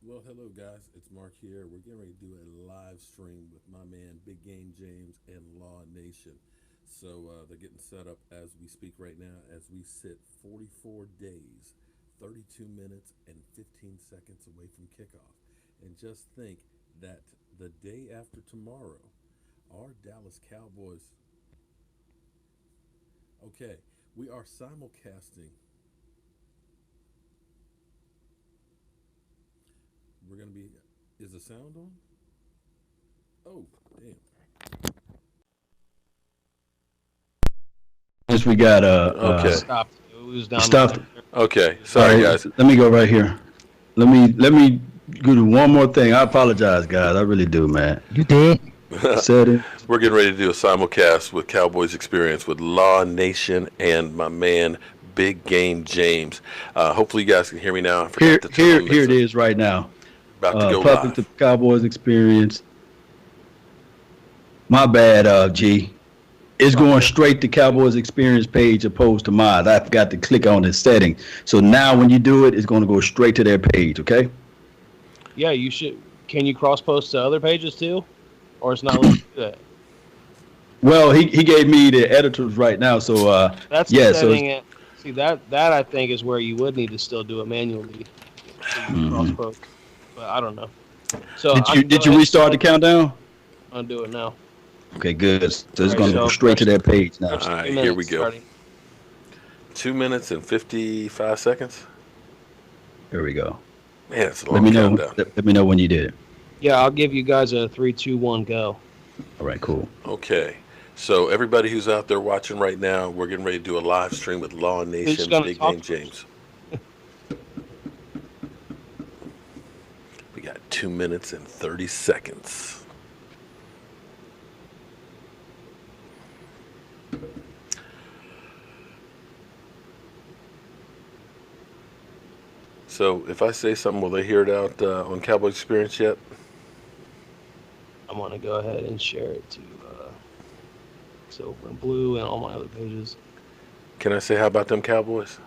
Well, hello guys, it's Mark here. We're getting ready to do a live stream with my man Big Game James and Law Nation. So they're getting set up as we speak right now as we sit 44 days, 32 minutes, and 15 seconds away from kickoff. And just think that the day after tomorrow, our Dallas Cowboys, okay, we are simulcasting. We're going to be, is the sound on? Oh, damn. Yes, we got Okay. Stopped. It was down Stopped. Okay, sorry guys. Let me go right here. Let me do one more thing. I apologize, guys. I really do, man. You did. Said it. We're getting ready to do a simulcast with Cowboys Experience with Law Nation and my man Big Game James. Hopefully you guys can hear me now. I forgot to turn Here it is right now. About to go Public live. to Cowboys Experience. My bad, G. It's going straight to Cowboys Experience page opposed to mine. I forgot to click on this setting. So now when you do it, it's going to go straight to their page, okay? Yeah, you should. Can you cross post to other pages too, or it's not letting you do that? Well, he gave me the editors right now, so That's yeah. setting it. See that I think is where you would need to still do it manually. Cross post, but I don't know. So Did you restart the countdown? I'll do it now. Okay, good. So it's All right, going to go straight to their page now. All right, here we go. 2 minutes and 55 seconds. Here we go. Man, it's a Let long me know. countdown. Let me know when you did it. Yeah, I'll give you guys a 3, 2, 1, go. All right, cool. Okay, so everybody who's out there watching right now, we're getting ready to do a live stream with Law Nation, gonna Big talk Game James. We got 2 minutes and 30 seconds. So if I say something, will they hear it out on Cowboys Experience yet? I'm gonna go ahead and share it to Silver and Blue and all my other pages. Can I say how about them Cowboys?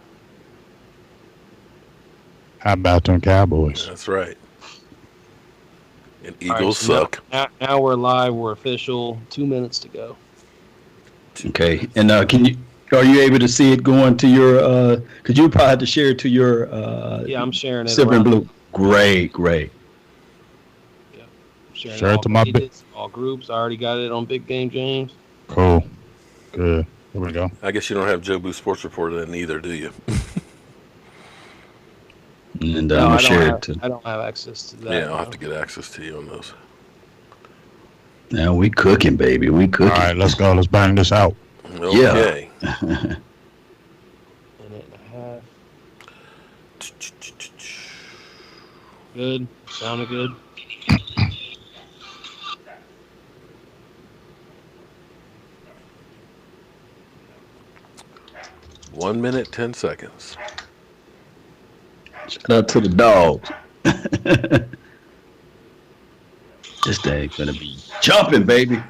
How about them Cowboys? That's right. And All right, Eagles so suck. Now we're live. We're official. 2 minutes to go. Okay, and are you able to see it going to your? Because you probably have to share it to your. Yeah, I'm sharing it. Silver and around. Blue. Great. Yeah, I'm sharing Share it it all to my pages, all groups. I already got it on Big Game James. Cool. Good. Here we go. I guess you don't have Joe Boo Sports Report then either, do you? And No, I'm gonna I share don't it to. I don't have access to that. Yeah, I'll have to get access to you on those. Now we cooking, baby. We cooking. All right, let's go. Let's bang this out. Okay. Minute and a half. Good. Sounded good. One minute, 10 seconds. Shout out to the dogs. This thing's gonna be jumping, baby.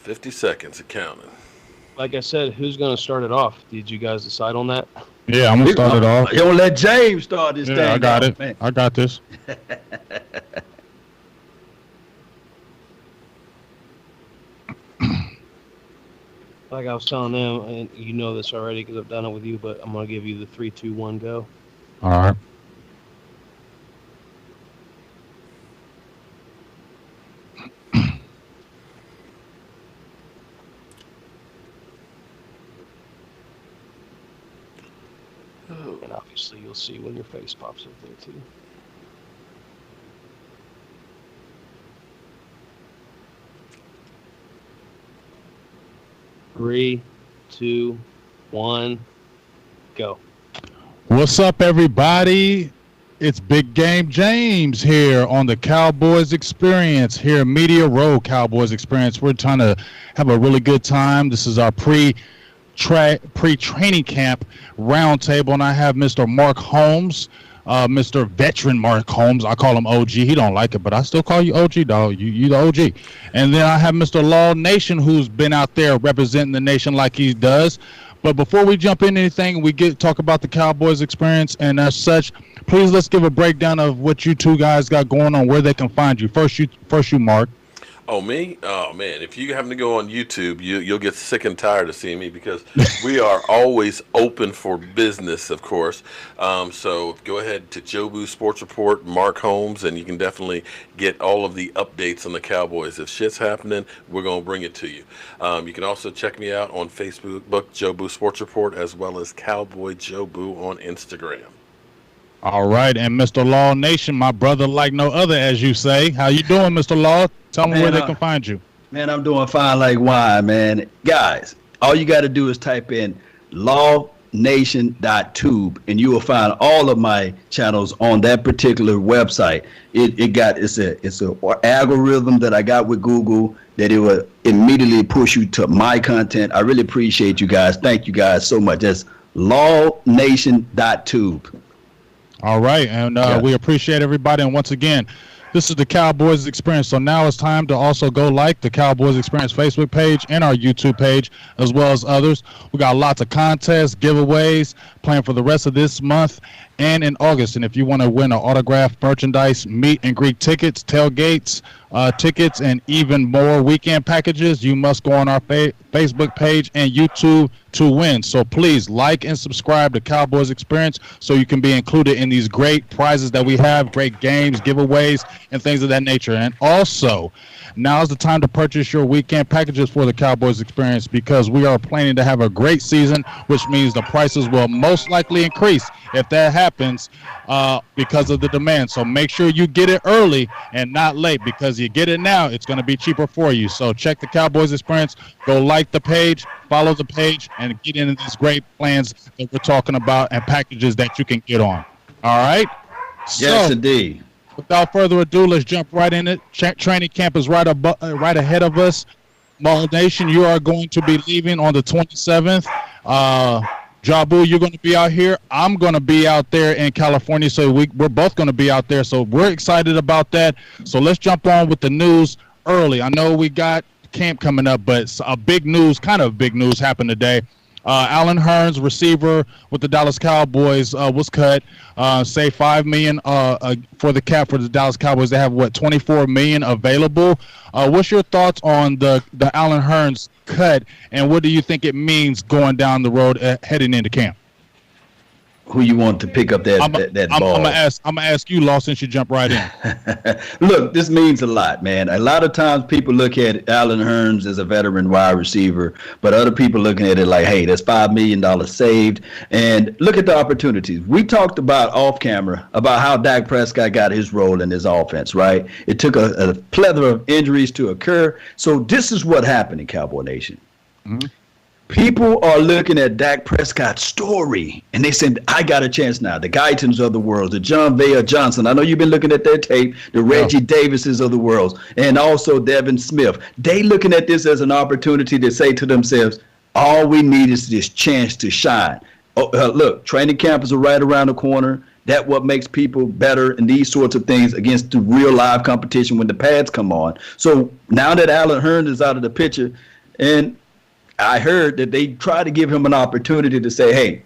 $50 seconds of counting. Like I said, who's going to start it off? Did you guys decide on that? Yeah, I'm gonna start it off. You don't let James start this thing. Yeah, I got it. Man. I got this. Like I was telling them, and you know this already because I've done it with you, but I'm going to give you the 3, 2, 1, go. All right. Oh, And obviously you'll see when your face pops up there too. Three, 2, 1, go. What's up, everybody? It's Big Game James here on the Cowboys Experience here at Media Row Cowboys Experience. We're trying to have a really good time. This is our pre-training camp roundtable, and I have Mr. Mark Holmes Mr. Veteran Mark Holmes. I call him OG. He don't like it, but I still call you OG, dog. You the OG. And then I have Mr. Law Nation, who's been out there representing the nation like he does. But before we jump into anything, we talk about the Cowboys experience and as such. Please let's give a breakdown of what you two guys got going on, where they can find you. First, you, Mark. Oh, me? Oh, man. If you happen to go on YouTube, you'll get sick and tired of seeing me because we are always open for business, of course. So go ahead to Jobu Sports Report, Mark Holmes, and you can definitely get all of the updates on the Cowboys. If shit's happening, we're going to bring it to you. You can also check me out on Facebook, Jobu Sports Report, as well as Cowboy Jobu on Instagram. All right, and Mr. Law Nation, my brother like no other, as you say. How you doing, Mr. Law? Tell me where they can find you. Man, I'm doing fine like wine, man. Guys, all you got to do is type in lawnation.tube, and you will find all of my channels on that particular website. It's a algorithm that I got with Google that it will immediately push you to my content. I really appreciate you guys. Thank you guys so much. That's lawnation.tube. All right, and we appreciate everybody. And once again, this is the Cowboys Experience. So now it's time to also go like the Cowboys Experience Facebook page and our YouTube page, as well as others. We got lots of contests, giveaways planned for the rest of this month and in August. And if you want to win an autographed merchandise, meet and greet tickets, tailgates, tickets, and even more weekend packages, you must go on our Facebook page and YouTube to win. So please like and subscribe to Cowboys Experience so you can be included in these great prizes that we have, great games, giveaways, and things of that nature. And also, now is the time to purchase your weekend packages for the Cowboys Experience because we are planning to have a great season, which means the prices will most likely increase if that happens because of the demand. So make sure you get it early and not late because you get it now, it's going to be cheaper for you. So check the Cowboys Experience, go like the page, follow the page, and get into these great plans that we're talking about and packages that you can get on. All right? Yes, indeed. Without further ado, let's jump right in it. Training camp is right ahead of us. Mall Nation, you are going to be leaving on the 27th. Jabu, you're going to be out here. I'm going to be out there in California, so we're both going to be out there. So we're excited about that. So let's jump on with the news early. I know we got camp coming up, but a big news happened today. Allen Hurns, receiver with the Dallas Cowboys, was cut. Say $5 million for the cap for the Dallas Cowboys. They have $24 million available. What's your thoughts on the Allen Hurns cut, and what do you think it means going down the road heading into camp? Who you want to pick up that ball? I'm gonna ask you, Law, since you jump right in. Look, this means a lot, man. A lot of times people look at Allen Hurns as a veteran wide receiver, but other people looking at it like, hey, that's $5 million saved. And look at the opportunities. We talked about off camera about how Dak Prescott got his role in his offense, right? It took a plethora of injuries to occur. So this is what happened in Cowboy Nation. Mm-hmm. People are looking at Dak Prescott's story, and they said, I got a chance now. The Guytons of the world, the John Vaya Johnson. I know you've been looking at their tape, the Reggie Davises of the world, and also Devin Smith. They looking at this as an opportunity to say to themselves, all we need is this chance to shine. Look, training camp is right around the corner. That's what makes people better in these sorts of things against the real live competition when the pads come on. So now that Allen Hurns is out of the picture, and I heard that they tried to give him an opportunity to say, hey,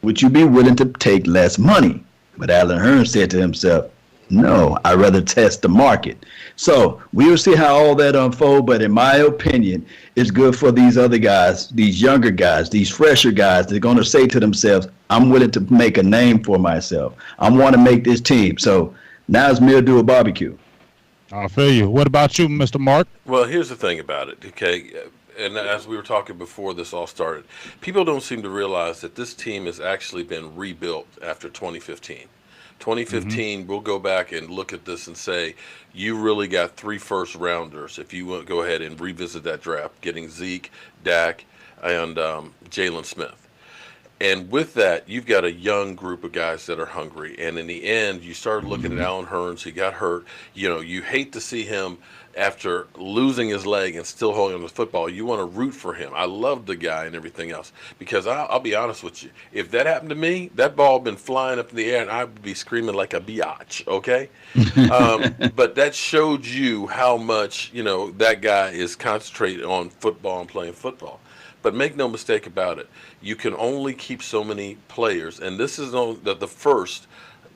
would you be willing to take less money? But Allen Hurns said to himself, no, I'd rather test the market. So we will see how all that unfolds. But in my opinion, it's good for these other guys, these younger guys, these fresher guys. They're going to say to themselves, I'm willing to make a name for myself. I want to make this team. So now it's me to do a barbecue. I feel you. What about you, Mr. Mark? Well, here's the thing about it, okay? And as we were talking before this all started, people don't seem to realize that this team has actually been rebuilt after 2015. 2015, we'll go back and look at this and say, you really got 3 first-rounders if you want to go ahead and revisit that draft, getting Zeke, Dak, and Jalen Smith. And with that, you've got a young group of guys that are hungry. And in the end, you start looking at Alan Hurns. He got hurt. You hate to see him after losing his leg and still holding on to the football. You want to root for him. I love the guy and everything else. Because I'll be honest with you. If that happened to me, that ball would have been flying up in the air and I would be screaming like a biatch, okay? But that showed you how much, that guy is concentrated on football and playing football. But make no mistake about it, you can only keep so many players, and this is the first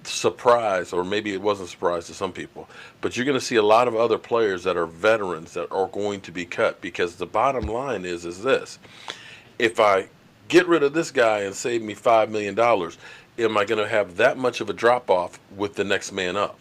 surprise, or maybe it wasn't a surprise to some people, but you're going to see a lot of other players that are veterans that are going to be cut, because the bottom line is this. If I get rid of this guy and save me $5 million, am I going to have that much of a drop-off with the next man up?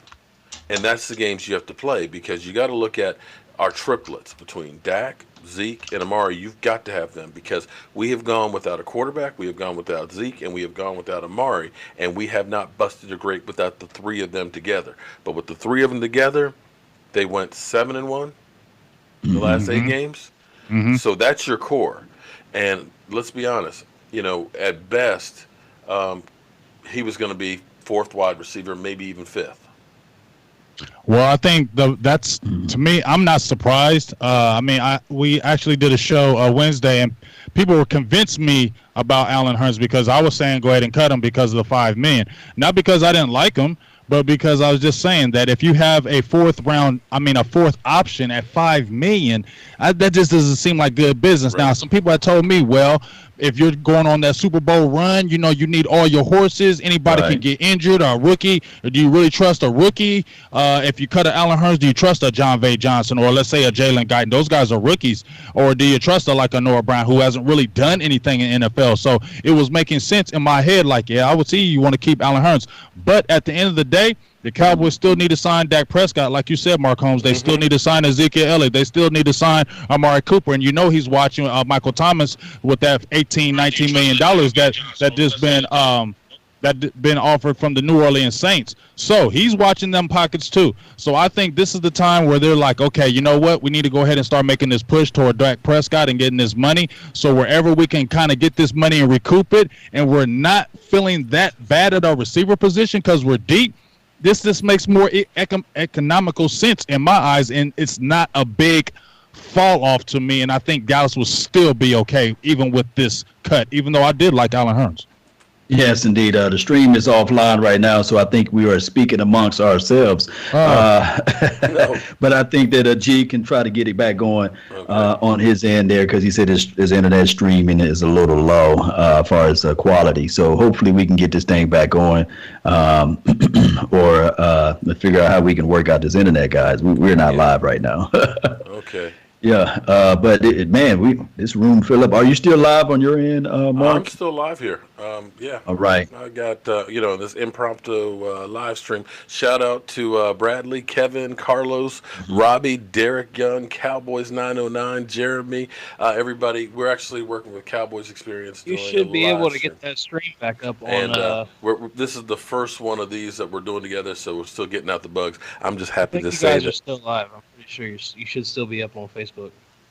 And that's the games you have to play, because you got to look at our triplets between Dak, Zeke, and Amari. You've got to have them, because we have gone without a quarterback, we have gone without Zeke, and we have gone without Amari, and we have not busted a grape without the three of them together. But with the three of them together, they went 7-1 the last 8 games. So that's your core. And let's be honest, at best, he was going to be 4th wide receiver, maybe even 5th. Well, I think that's, to me, I'm not surprised. We actually did a show Wednesday, and people were convinced me about Alan Hurns because I was saying go ahead and cut him because of the $5 million. Not because I didn't like him, but because I was just saying that if you have a 4th option at $5 million, that just doesn't seem like good business. Right. Now, some people have told me, well, if you're going on that Super Bowl run, you need all your horses. Anybody can get injured, or a rookie. Or do you really trust a rookie? If you cut a Alan Hurns, do you trust a John V. Johnson, or let's say a Jalen Guyton? Those guys are rookies. Or do you trust a Noah Brown, who hasn't really done anything in NFL? So it was making sense in my head, I would see you want to keep Alan Hurns. But at the end of the day, the Cowboys still need to sign Dak Prescott, like you said, Mark Holmes. They still need to sign Ezekiel Elliott. They still need to sign Amari Cooper. And he's watching Michael Thomas with that $18-19 million that just been offered from the New Orleans Saints. So he's watching them pockets too. So I think this is the time where they're like, okay, you know what? We need to go ahead and start making this push toward Dak Prescott and getting this money. So wherever we can kind of get this money and recoup it, and we're not feeling that bad at our receiver position because we're deep, this makes more economical sense in my eyes, and it's not a big fall off to me. And I think Dallas will still be okay even with this cut, even though I did like Alan Hurns. Yes, indeed. The stream is offline right now, so I think we are speaking amongst ourselves. But I think that G can try to get it back going on his end there, because he said his internet streaming is a little low as far as quality. So hopefully we can get this thing back going, or figure out how we can work out this internet, guys. We're not live right now. Okay. Yeah, but this room fill up. Are you still live on your end, Mark? I'm still live here. Yeah. All right. I got this impromptu live stream. Shout out to Bradley, Kevin, Carlos, Robbie, Derek Young, Cowboys 909, Jeremy, everybody. We're actually working with Cowboys Experience. You should be able to get that stream back up on. And this is the first one of these that we're doing together, so we're still getting out the bugs. I'm just happy to say that you guys are still live. I'm pretty sure you should still be up on Facebook.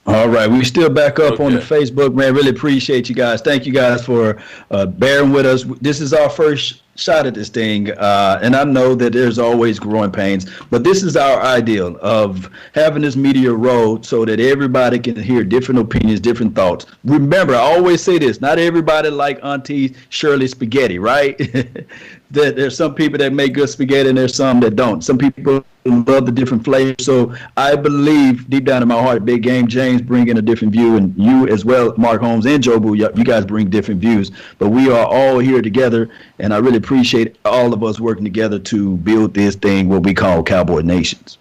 All right, we still back up on the Facebook, man. Really appreciate you guys. Thank you guys for bearing with us. This is our first shot at this thing, and I know that there's always growing pains, but this is our ideal of having this media road so that everybody can hear different opinions, different thoughts. Remember, I always say this, not everybody like Auntie Shirley spaghetti, right? There's some people that make good spaghetti and there's some that don't. Some people love the different flavors. So I believe deep down in my heart, Big Game James bringing a different view, and you as well, Mark Holmes and Jobu, you guys bring different views. But we are all here together, and I really appreciate all of us working together to build this thing, what we call Cowboy Nations.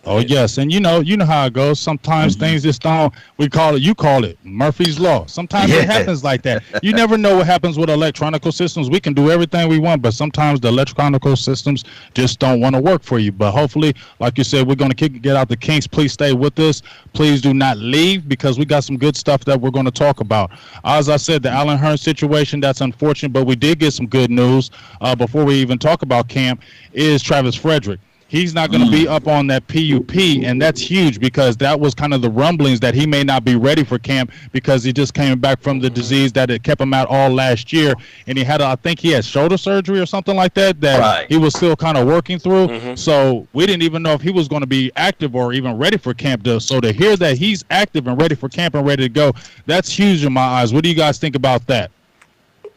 Oh, yes. And you know how it goes. Sometimes things just don't, you call it Murphy's Law. Sometimes it happens like that. You never know what happens with electronical systems. We can do everything we want, but sometimes the electronical systems just don't want to work for you. But hopefully, like you said, we're going to get out the kinks. Please stay with us. Please do not leave, because we got some good stuff that we're going to talk about. As I said, the Alan Hurns situation, that's unfortunate, but we did get some good news before we even talk about camp, is Travis Frederick. he's not going to be up on that PUP, and that's huge because that was kind of the rumblings that he may not be ready for camp because he just came back from the disease that had kept him out all last year, and I think he had shoulder surgery or something like that he was still kind of working through. So we didn't even know if he was going to be active or even ready for camp. So to hear that he's active and ready for camp and ready to go, that's huge in my eyes. What do you guys think about that?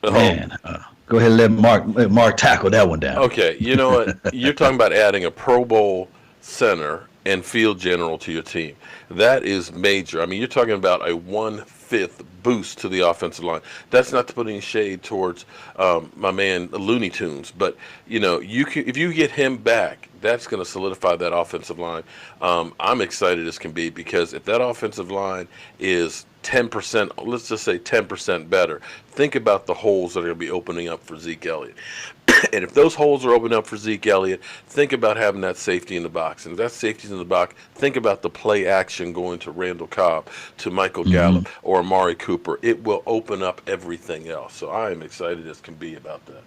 Man, go ahead and let Mark tackle that one down. Okay, you know what? You're talking about adding a Pro Bowl center and field general to your team. That is major. I mean, you're talking about a 1/5 boost to the offensive line. That's not to put any shade towards my man Looney Tunes, but if you get him back, that's going to solidify that offensive line. I'm excited as can be because if that offensive line is 10%, let's just say 10% better, think about the holes that are going to be opening up for Zeke Elliott. And if those holes are opening up for Zeke Elliott, think about having that safety in the box. And if that safety's in the box, think about the play action going to Randall Cobb, to Michael Gallup, or Amari Cooper. It will open up everything else. So I am excited as can be about that.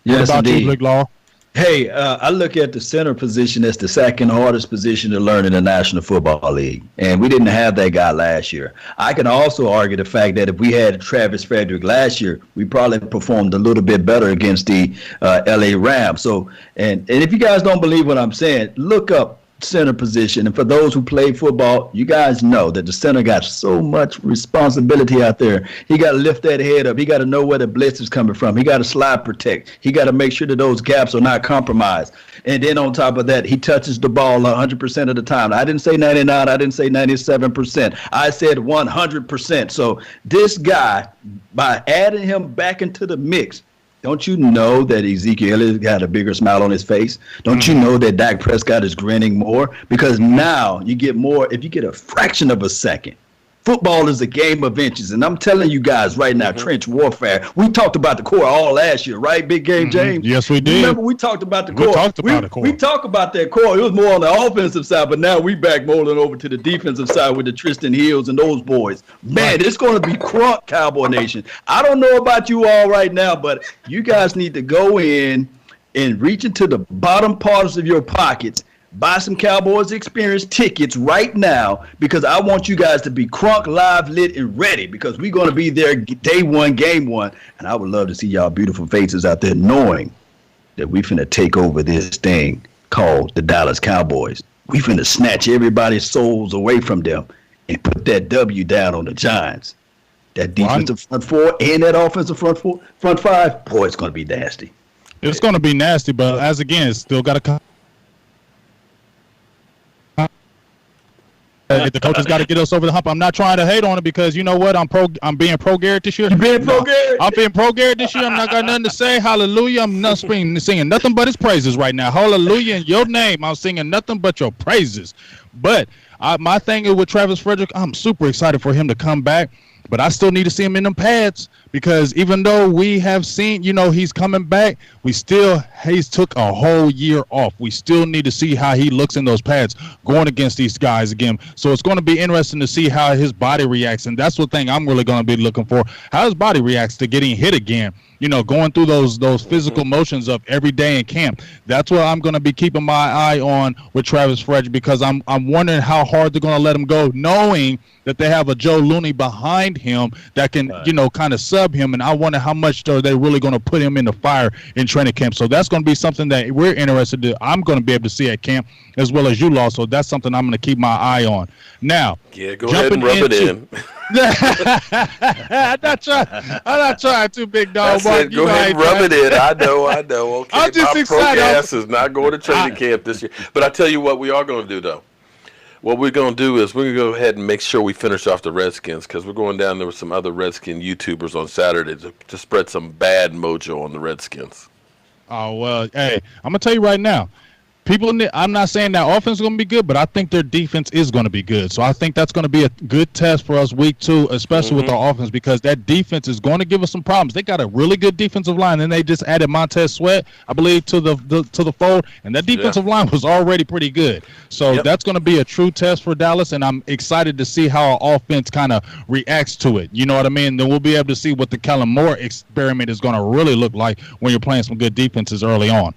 Yes, what about indeed. you, Big Law? Hey, I look at the center position as the second hardest position to learn in the National Football League, and we didn't have that guy last year. I can also argue the fact that if we had Travis Frederick last year, we probably performed a little bit better against the LA Rams. So, and if you guys don't believe what I'm saying, look up center position. And for those who play football, you guys know that the center got so much responsibility out there. He got to lift that head up. He got to know where the blitz is coming from. He got to slide protect. He got to make sure that those gaps are not compromised. And then on top of that, he touches the ball 100% of the time. I didn't say 99. I didn't say 97%. I said 100%. So this guy, by adding him back into the mix, don't you know that Ezekiel Elliott got a bigger smile on his face? Don't you know that Dak Prescott is grinning more? Because now you get more, if you get a fraction of a second. Football is a game of inches, and I'm telling you guys right now, trench warfare. We talked about the core all last year, right, Big Game James? Yes, we did. Remember, we talked about the core. We talked about the core. We talked about that core. It was more on the offensive side, but now we back rolling over to the defensive side with the Tristan Hills and those boys. Man, it's going to be crunk, Cowboy Nation. I don't know about you all right now, but you guys need to go in and reach into the bottom parts of your pockets. Buy some Cowboys Experience tickets right now because I want you guys to be crunk, live, lit, and ready because we're going to be there day one, game one. And I would love to see y'all beautiful faces out there knowing that we finna take over this thing called the Dallas Cowboys. We finna snatch everybody's souls away from them and put that W down on the Giants. That defensive front four and that offensive front five, boy, it's going to be nasty. It's going to be nasty, but as again, it's still got to come. The coaches got to get us over the hump. I'm not trying to hate on it because you know what? I'm being pro Garrett this year. You being pro Garrett? I'm being pro Garrett this year. I'm not got nothing to say. Hallelujah. I'm not singing nothing but his praises right now. Hallelujah in your name. I'm singing nothing but your praises. But my thing is with Travis Frederick, I'm super excited for him to come back. But I still need to see him in them pads because even though we have seen, he's coming back, he's took a whole year off. We still need to see how he looks in those pads going against these guys again. So it's going to be interesting to see how his body reacts. And that's the thing I'm really going to be looking for, how his body reacts to getting hit again. Going through those physical motions of every day in camp. That's what I'm going to be keeping my eye on with Travis Frederick because I'm wondering how hard they're going to let him go, knowing that they have a Joe Looney behind him that can, kind of sub him. And I wonder how much are they really going to put him in the fire in training camp. So that's going to be something that we're interested in. I'm going to be able to see at camp as well as you, Law. So that's something I'm going to keep my eye on. Now, yeah, go ahead and rub it in. I'm not trying to, big dog. Go ahead and rub it in. I know. Okay, I'm just excited. My pro gas is not going to training camp this year. But I tell you what we are going to do, though. What we're going to do is we're going to go ahead and make sure we finish off the Redskins because we're going down there with some other Redskin YouTubers on Saturday to spread some bad mojo on the Redskins. Oh, well, hey, I'm going to tell you right now. I'm not saying that offense is going to be good, but I think their defense is going to be good. So I think that's going to be a good test for us week 2, especially with our offense, because that defense is going to give us some problems. They got a really good defensive line, and they just added Montez Sweat, I believe, to the fold, and that defensive line was already pretty good. So that's going to be a true test for Dallas, and I'm excited to see how our offense kind of reacts to it. You know what I mean? Then we'll be able to see what the Kellen Moore experiment is going to really look like when you're playing some good defenses early on.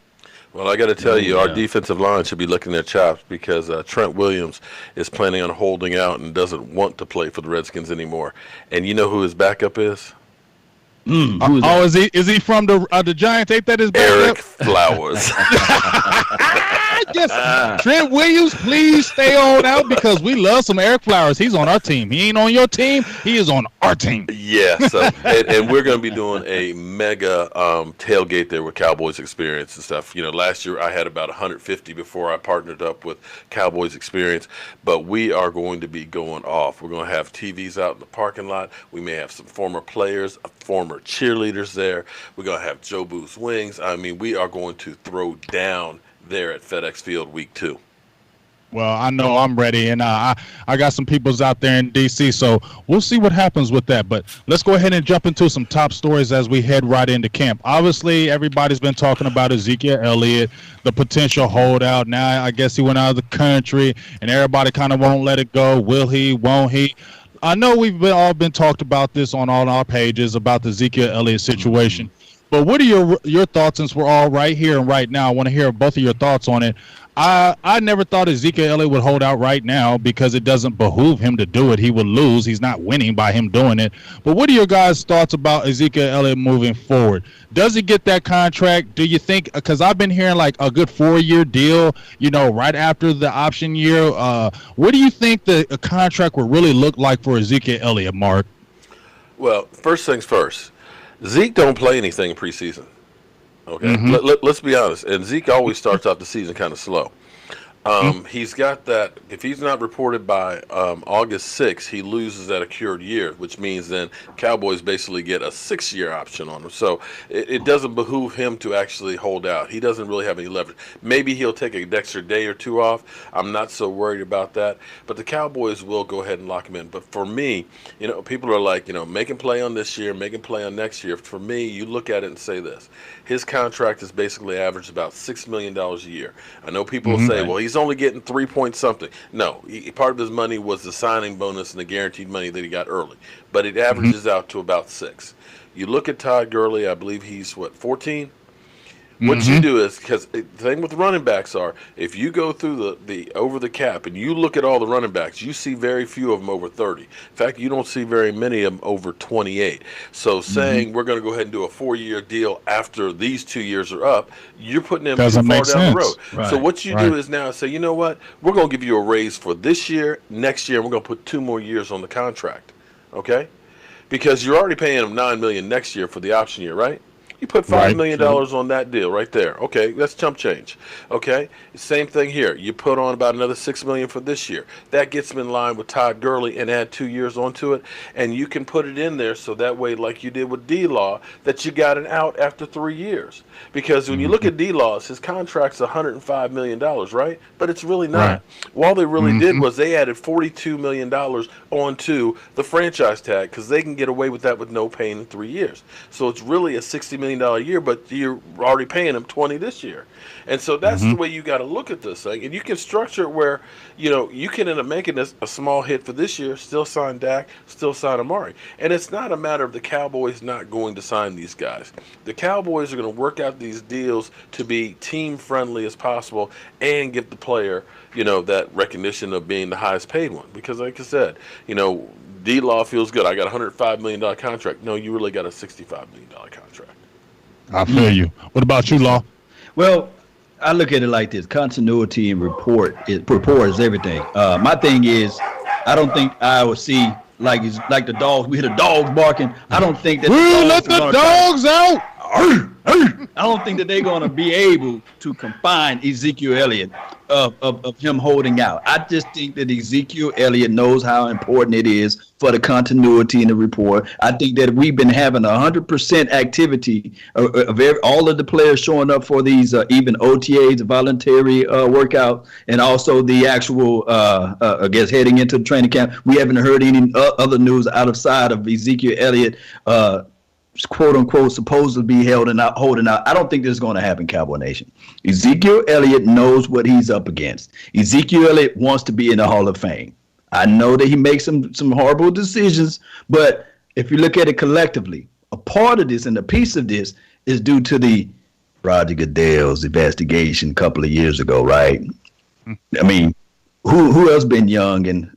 Well, I got to tell you, our defensive line should be licking their chops because Trent Williams is planning on holding out and doesn't want to play for the Redskins anymore. And you know who his backup is? Is he from the Giants? Ain't that his backup? Eric Flowers. Yes. Trent Williams, please stay on out because we love some Eric Flowers. He's on our team. He ain't on your team. He is on our team. Yeah. So, and we're going to be doing a mega tailgate there with Cowboys Experience and stuff. Last year I had about 150 before I partnered up with Cowboys Experience. But we are going to be going off. We're going to have TVs out in the parking lot. We may have some former players, former cheerleaders there. We're going to have Joe Booth's Wings. I mean, we are going to throw down there at FedEx Field week 2. Well, I know I'm ready, and I got some peoples out there in D.C., so we'll see what happens with that. But let's go ahead and jump into some top stories as we head right into camp. Obviously, everybody's been talking about Ezekiel Elliott, the potential holdout. Now, I guess he went out of the country, and everybody kind of won't let it go. Will he? Won't he? I know we've all been talked about this on all our pages about the Ezekiel Elliott situation. But what are your thoughts, since we're all right here and right now? I want to hear both of your thoughts on it. I never thought Ezekiel Elliott would hold out right now because it doesn't behoove him to do it. He would lose. He's not winning by him doing it. But what are your guys' thoughts about Ezekiel Elliott moving forward? Does he get that contract? Do you think, because I've been hearing like a good 4-year deal, right after the option year. What do you think the contract would really look like for Ezekiel Elliott, Mark? Well, first things first. Zeke don't play anything in preseason. Okay, let's be honest. And Zeke always starts off the season kind of slow. He's got that. If he's not reported by August 6th, he loses that accrued year, which means then Cowboys basically get a 6-year option on him. So it doesn't behoove him to actually hold out. He doesn't really have any leverage. Maybe he'll take an extra day or two off. I'm not so worried about that. But the Cowboys will go ahead and lock him in. But for me, people are like, make him play on this year, make him play on next year. For me, you look at it and say this. His contract is basically averaged about $6 million a year. I know people will say, well, he's only getting 3 point something. No, part of his money was the signing bonus and the guaranteed money that he got early. But it averages out to about 6. You look at Todd Gurley, I believe he's, 14? What you do is, because the thing with running backs are, if you go through the over the cap and you look at all the running backs, you see very few of them over 30. In fact, you don't see very many of them over 28. So saying we're going to go ahead and do a 4-year deal after these 2 years are up, you're putting them too far down the road. Right. So what you do is now say, you know what, we're going to give you a raise for this year, next year, and we're going to put 2 more years on the contract, okay? Because you're already paying them $9 million next year for the option year, right? You put $5 million on that deal right there. Okay, that's chump change. Okay, same thing here. You put on about another $6 million for this year. That gets them in line with Todd Gurley and add 2 years onto it, and you can put it in there so that way, like you did with D-Law, that you got an out after 3 years. Because when you look at D-Law's, his contract's $105 million, right? But it's really not. Right. All they really did was they added $42 million onto the franchise tag because they can get away with that with no pain in 3 years. So it's really a $60 million a year, but you're already paying him 20 this year. And so that's the way you got to look at this thing. And you can structure it where, you can end up making this a small hit for this year, still sign Dak, still sign Amari. And it's not a matter of the Cowboys not going to sign these guys. The Cowboys are going to work out these deals to be team friendly as possible and give the player, that recognition of being the highest paid one. Because like I said, D-Law feels good. I got a $105 million contract. No, you really got a $65 million contract. I feel you. What about you, Law? Well, I look at it like this: continuity and rapport is everything. My thing is, I don't think I will see like the dogs. We hear the dogs barking. I don't think that let the dogs out. I don't think that they're going to be able to confine Ezekiel Elliott of him holding out. I just think that Ezekiel Elliott knows how important it is for the continuity in the rapport. I think that we've been having 100% activity of all of the players showing up for these even OTAs, voluntary workout, and also the actual, I guess, heading into the training camp. We haven't heard any other news outside of Ezekiel Elliott quote unquote supposed to be holding out. I don't think this is going to happen, Cowboy Nation. Ezekiel Elliott knows what he's up against. Ezekiel Elliott wants to be in the Hall of Fame. I know that he makes some horrible decisions, but if you look at it collectively, a part of this and a piece of this is due to the Roger Goodell's investigation a couple of years ago, right? I mean, who else been young and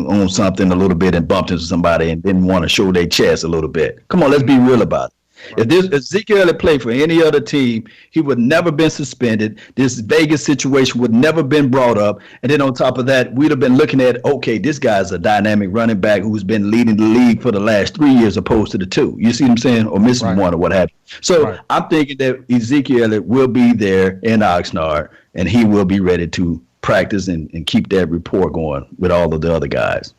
on something a little bit and bumped into somebody and didn't want to show their chest a little bit? Come on, let's be real about it. If this Ezekiel Elliott played for any other team, he would never been suspended. This Vegas situation would never been brought up. And then on top of that, we'd have been looking at, okay, this guy's a dynamic running back who's been leading the league for the last 3 years opposed to the 2. You see what I'm saying? Or missing one or what have you. So I'm thinking that Ezekiel Elliott will be there in Oxnard and he will be ready to practice and keep that rapport going with all of the other guys.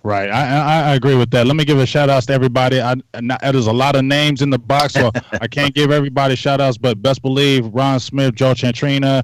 Right. I agree with that. Let me give a shout out to everybody. There's a lot of names in the box, so I can't give everybody shout outs, but best believe Ron Smith, Joe Chantrina,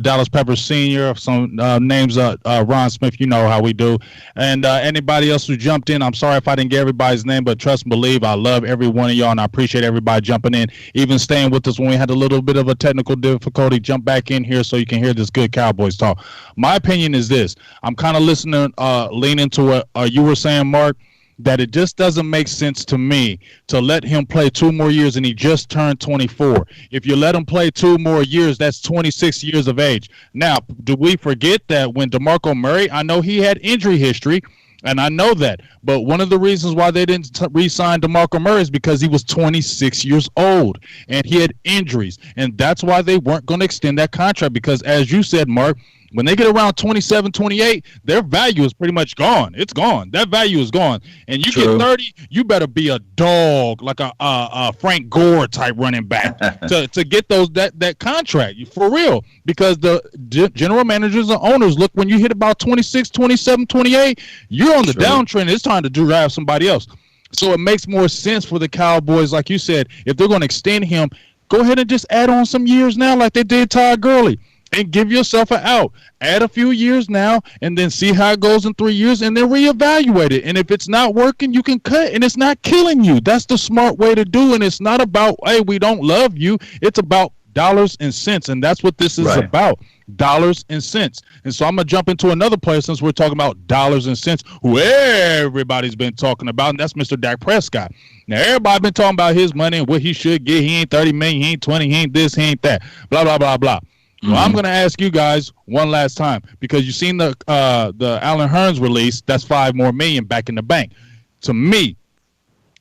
Dallas Pepper Sr., some names, Ron Smith, you know how we do. And anybody else who jumped in, I'm sorry if I didn't get everybody's name, but trust and believe, I love every one of y'all, and I appreciate everybody jumping in, even staying with us when we had a little bit of a technical difficulty. Jump back in here so you can hear this good Cowboys talk. My opinion is this. I'm kind of listening, leaning to what you were saying, Mark, that it just doesn't make sense to me to let him play 2 more years, and he just turned 24. If you let him play 2 more years, that's 26 years of age. Now, do we forget that when DeMarco Murray, I know he had injury history, and I know that, but one of the reasons why they didn't re-sign DeMarco Murray is because he was 26 years old, and he had injuries, and that's why they weren't going to extend that contract, because as you said, Mark, when they get around 27, 28, their value is pretty much gone. It's gone. That value is gone. And you get 30, you better be a dog, like a Frank Gore type running back to get that contract, for real. Because the general managers and owners, look, when you hit about 26, 27, 28, you're on the downtrend. It's time to draft somebody else. So it makes more sense for the Cowboys, like you said, if they're going to extend him, go ahead and just add on some years now like they did Todd Gurley. And give yourself an out. Add a few years now, and then see how it goes in 3 years, and then reevaluate it. And if it's not working, you can cut, and it's not killing you. That's the smart way to do, and it's not about, hey, we don't love you. It's about dollars and cents, and that's what this is about, dollars and cents. And so I'm going to jump into another player since we're talking about dollars and cents, who everybody's been talking about, and that's Mr. Dak Prescott. Now, everybody been talking about his money and what he should get. He ain't 30 million, he ain't 20, he ain't this, he ain't that, blah, blah, blah, blah. Well, I'm going to ask you guys one last time, because you've seen the Allen Hurns release. That's $5 more million back in the bank. To me,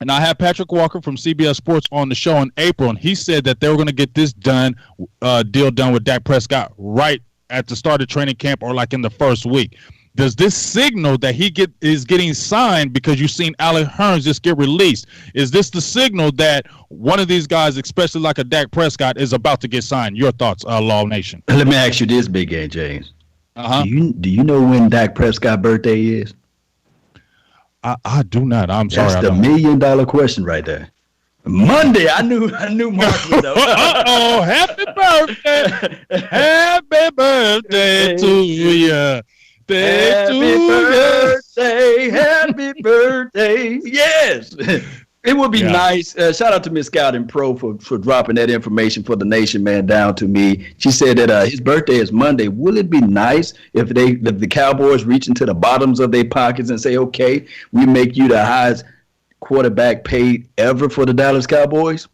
and I had Patrick Walker from CBS Sports on the show in April, and he said that they were going to get this deal done with Dak Prescott right at the start of training camp or like in the first week. Does this signal that he is getting signed because you've seen Allen Hurns just get released? Is this the signal that one of these guys, especially like a Dak Prescott, is about to get signed? Your thoughts, Law Nation. Let me ask you this, BigGa, James. Do you know when Dak Prescott's birthday is? I do not. I'm sorry. That's the $1 million question right there. Monday. I knew Mark would know. Oh, happy birthday. Happy birthday to you. Happy birthday. Yes. It would be nice. Shout out to Miss Scouting Pro for dropping that information for the nation, man, down to me. She said that his birthday is Monday. Will it be nice if the Cowboys reach into the bottoms of their pockets and say, okay, we make you the highest quarterback paid ever for the Dallas Cowboys?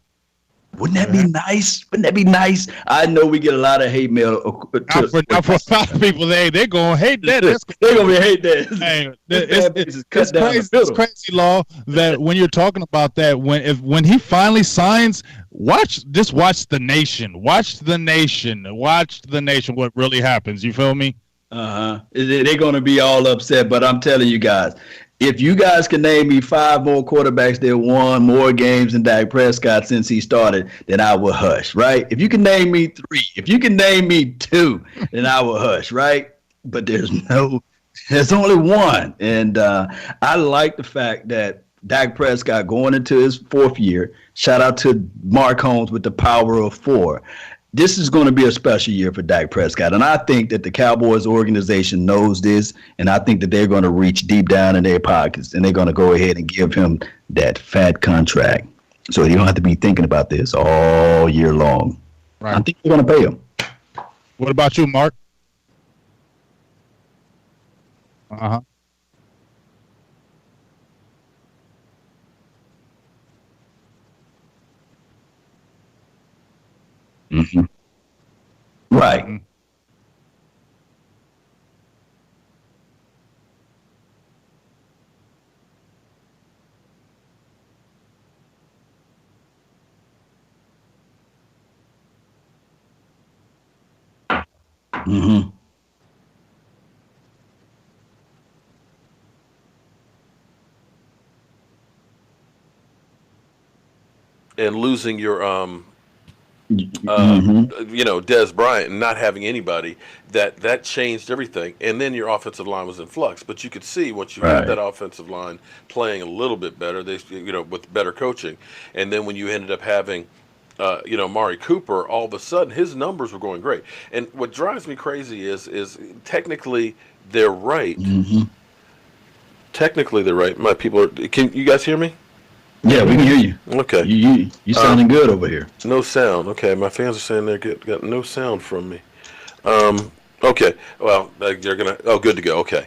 Wouldn't that be nice? Wouldn't that be nice? I know we get a lot of hate mail. For a lot of people, they're going to hate that. They're going to hate that. It's crazy, Law, that when you're talking about that, when he finally signs, watch the nation. Watch the nation, what really happens. You feel me? They're going to be all upset, but I'm telling you guys, if you guys can name me 5 more quarterbacks that won more games than Dak Prescott since he started, then I will hush, right? If you can name me 3, if you can name me 2, then I will hush, right? But there's only one. And I like the fact that Dak Prescott going into his 4th year, shout out to Mark Holmes with the power of 4. This is going to be a special year for Dak Prescott. And I think that the Cowboys organization knows this, and I think that they're going to reach deep down in their pockets, and they're going to go ahead and give him that fat contract. So you don't have to be thinking about this all year long. Right. I think they're going to pay him. What about you, Mark? Uh-huh. Mm-hmm. Right. Mhm. Mm-hmm. And losing your uh, Mm-hmm. Des Bryant and not having anybody, that changed everything. And then your offensive line was in flux. But you could see once you had that Right. offensive line playing a little bit better, with better coaching, and then when you ended up having, Amari Cooper, all of a sudden his numbers were going great. And what drives me crazy is technically they're right. Mm-hmm. Technically they're right. My people are. Can you guys hear me? Yeah, we can hear you. Okay. You sounding good over here. No sound. Okay, my fans are saying they got no sound from me. Okay, well, they're gonna. Oh, good to go. Okay.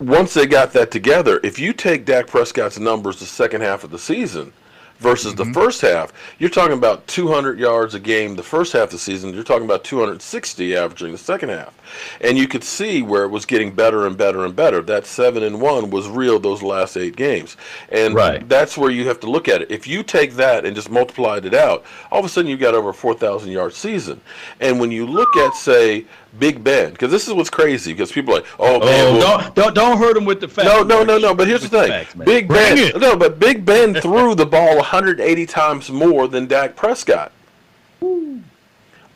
Once they got that together, if you take Dak Prescott's numbers the second half of the season versus the first half, you're talking about 200 yards a game the first half of the season. You're talking about 260 averaging the second half, and you could see where it was getting better and better and better. That 7-1 was real those last 8 games, and Right. that's where you have to look at it. If you take that and just multiplied it out, all of a sudden you've got over a 4,000 yard season. And when you look at, say, Big Ben, because this is what's crazy, because people are like, oh man, Oh, well, don't hurt him with the facts. no. But here's the thing: facts, man. Big Bring Ben, it. no, but Big Ben threw the ball 180 times more than Dak Prescott.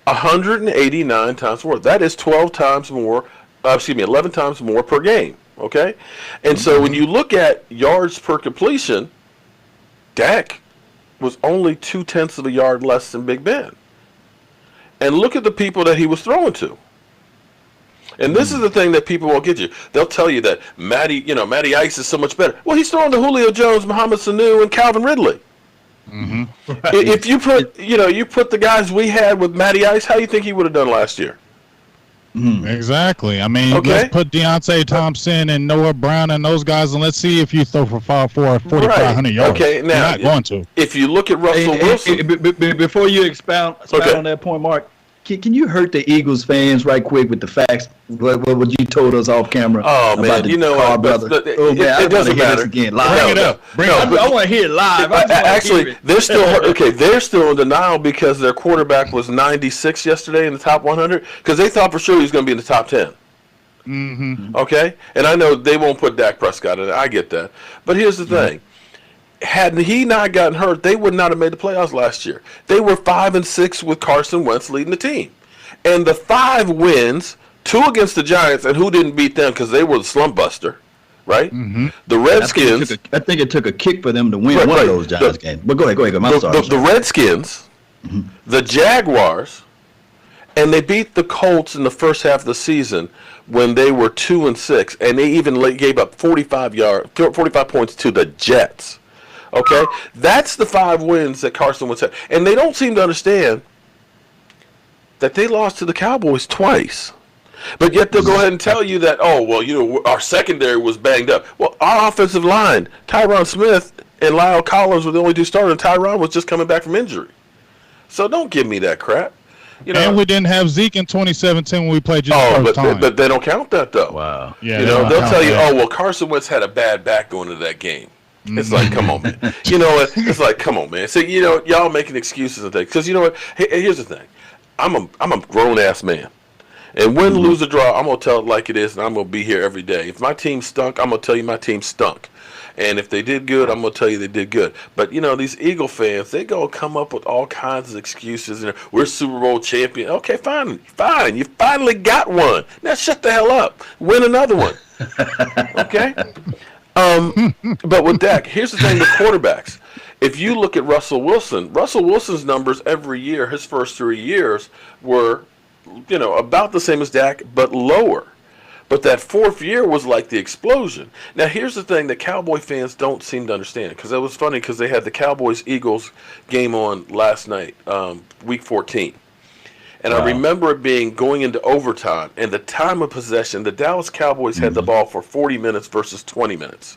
189 times more. That is 12 times more. 11 times more per game. Okay, and so when you look at yards per completion, Dak was only 0.2 of a yard less than Big Ben. And look at the people that he was throwing to. And this is the thing that people won't get you. They'll tell you that Matty Ice is so much better. Well, he's throwing to Julio Jones, Mohamed Sanu, and Calvin Ridley. Mm-hmm. If you put the guys we had with Matty Ice, how do you think he would have done last year? Exactly. I mean, Okay. let's put Deontay Thompson and Noah Brown and those guys, and let's see if you throw for 4,500 yards. Okay, now you're not going to. If you look at Russell Wilson, Before you expound Okay. on that point, Mark, can you hurt the Eagles fans right quick with the facts? What you told us off camera? Oh, man, about the you know Carr what, brother? but Oh man, I it want to doesn't hear matter. this again No, live. Bring it up. Bring it up. I want to hear it live. I just wanna actually, hear it. they're still in denial because their quarterback was 96 yesterday in the top 100 because they thought for sure he was going to be in the top 10. Mm-hmm. Okay, and I know they won't put Dak Prescott in it. I get that, but here's the thing: had he not gotten hurt, they would not have made the playoffs last year. They were 5-6 with Carson Wentz leading the team, and the 5 wins, 2 against the Giants, and who didn't beat them because they were the slump buster, right? Mm-hmm. The Redskins. I think it took a kick for them to win Right, one right. of those Giants games. But go ahead. I'm sorry. The Redskins, the Jaguars, and they beat the Colts in the first half of the season when they were 2-6, and they even gave up 45 points to the Jets. Okay, that's the 5 wins that Carson Wentz had, and they don't seem to understand that they lost to the Cowboys twice. But yet they'll go ahead and tell you that, oh, well, our secondary was banged up. Well, our offensive line, Tyron Smith and Lyle Collins were the only 2 starters, and Tyron was just coming back from injury. So don't give me that crap. And we didn't have Zeke in 2017 when we played just the first time. but they don't count that, though. Wow. Yeah, They'll tell you, oh, well, Carson Wentz had a bad back going into that game. It's like, come on, man. You know what? It's like, come on, man. So, y'all making excuses and things. Because you know what? Here's the thing. I'm a grown-ass man. And win, lose, or draw, I'm going to tell it like it is, and I'm going to be here every day. If my team stunk, I'm going to tell you my team stunk. And if they did good, I'm going to tell you they did good. But, these Eagle fans, they go come up with all kinds of excuses. We're Super Bowl champion. Okay, fine. You finally got one. Now shut the hell up. Win another one. Okay? But with Dak, here's the thing with quarterbacks. If you look at Russell Wilson's numbers every year, his first 3 years were, about the same as Dak, but lower. But that 4th year was like the explosion. Now, here's the thing that Cowboy fans don't seem to understand, because it was funny because they had the Cowboys-Eagles game on last night, week 14. And I remember it being going into overtime, and the time of possession, the Dallas Cowboys had the ball for 40 minutes versus 20 minutes.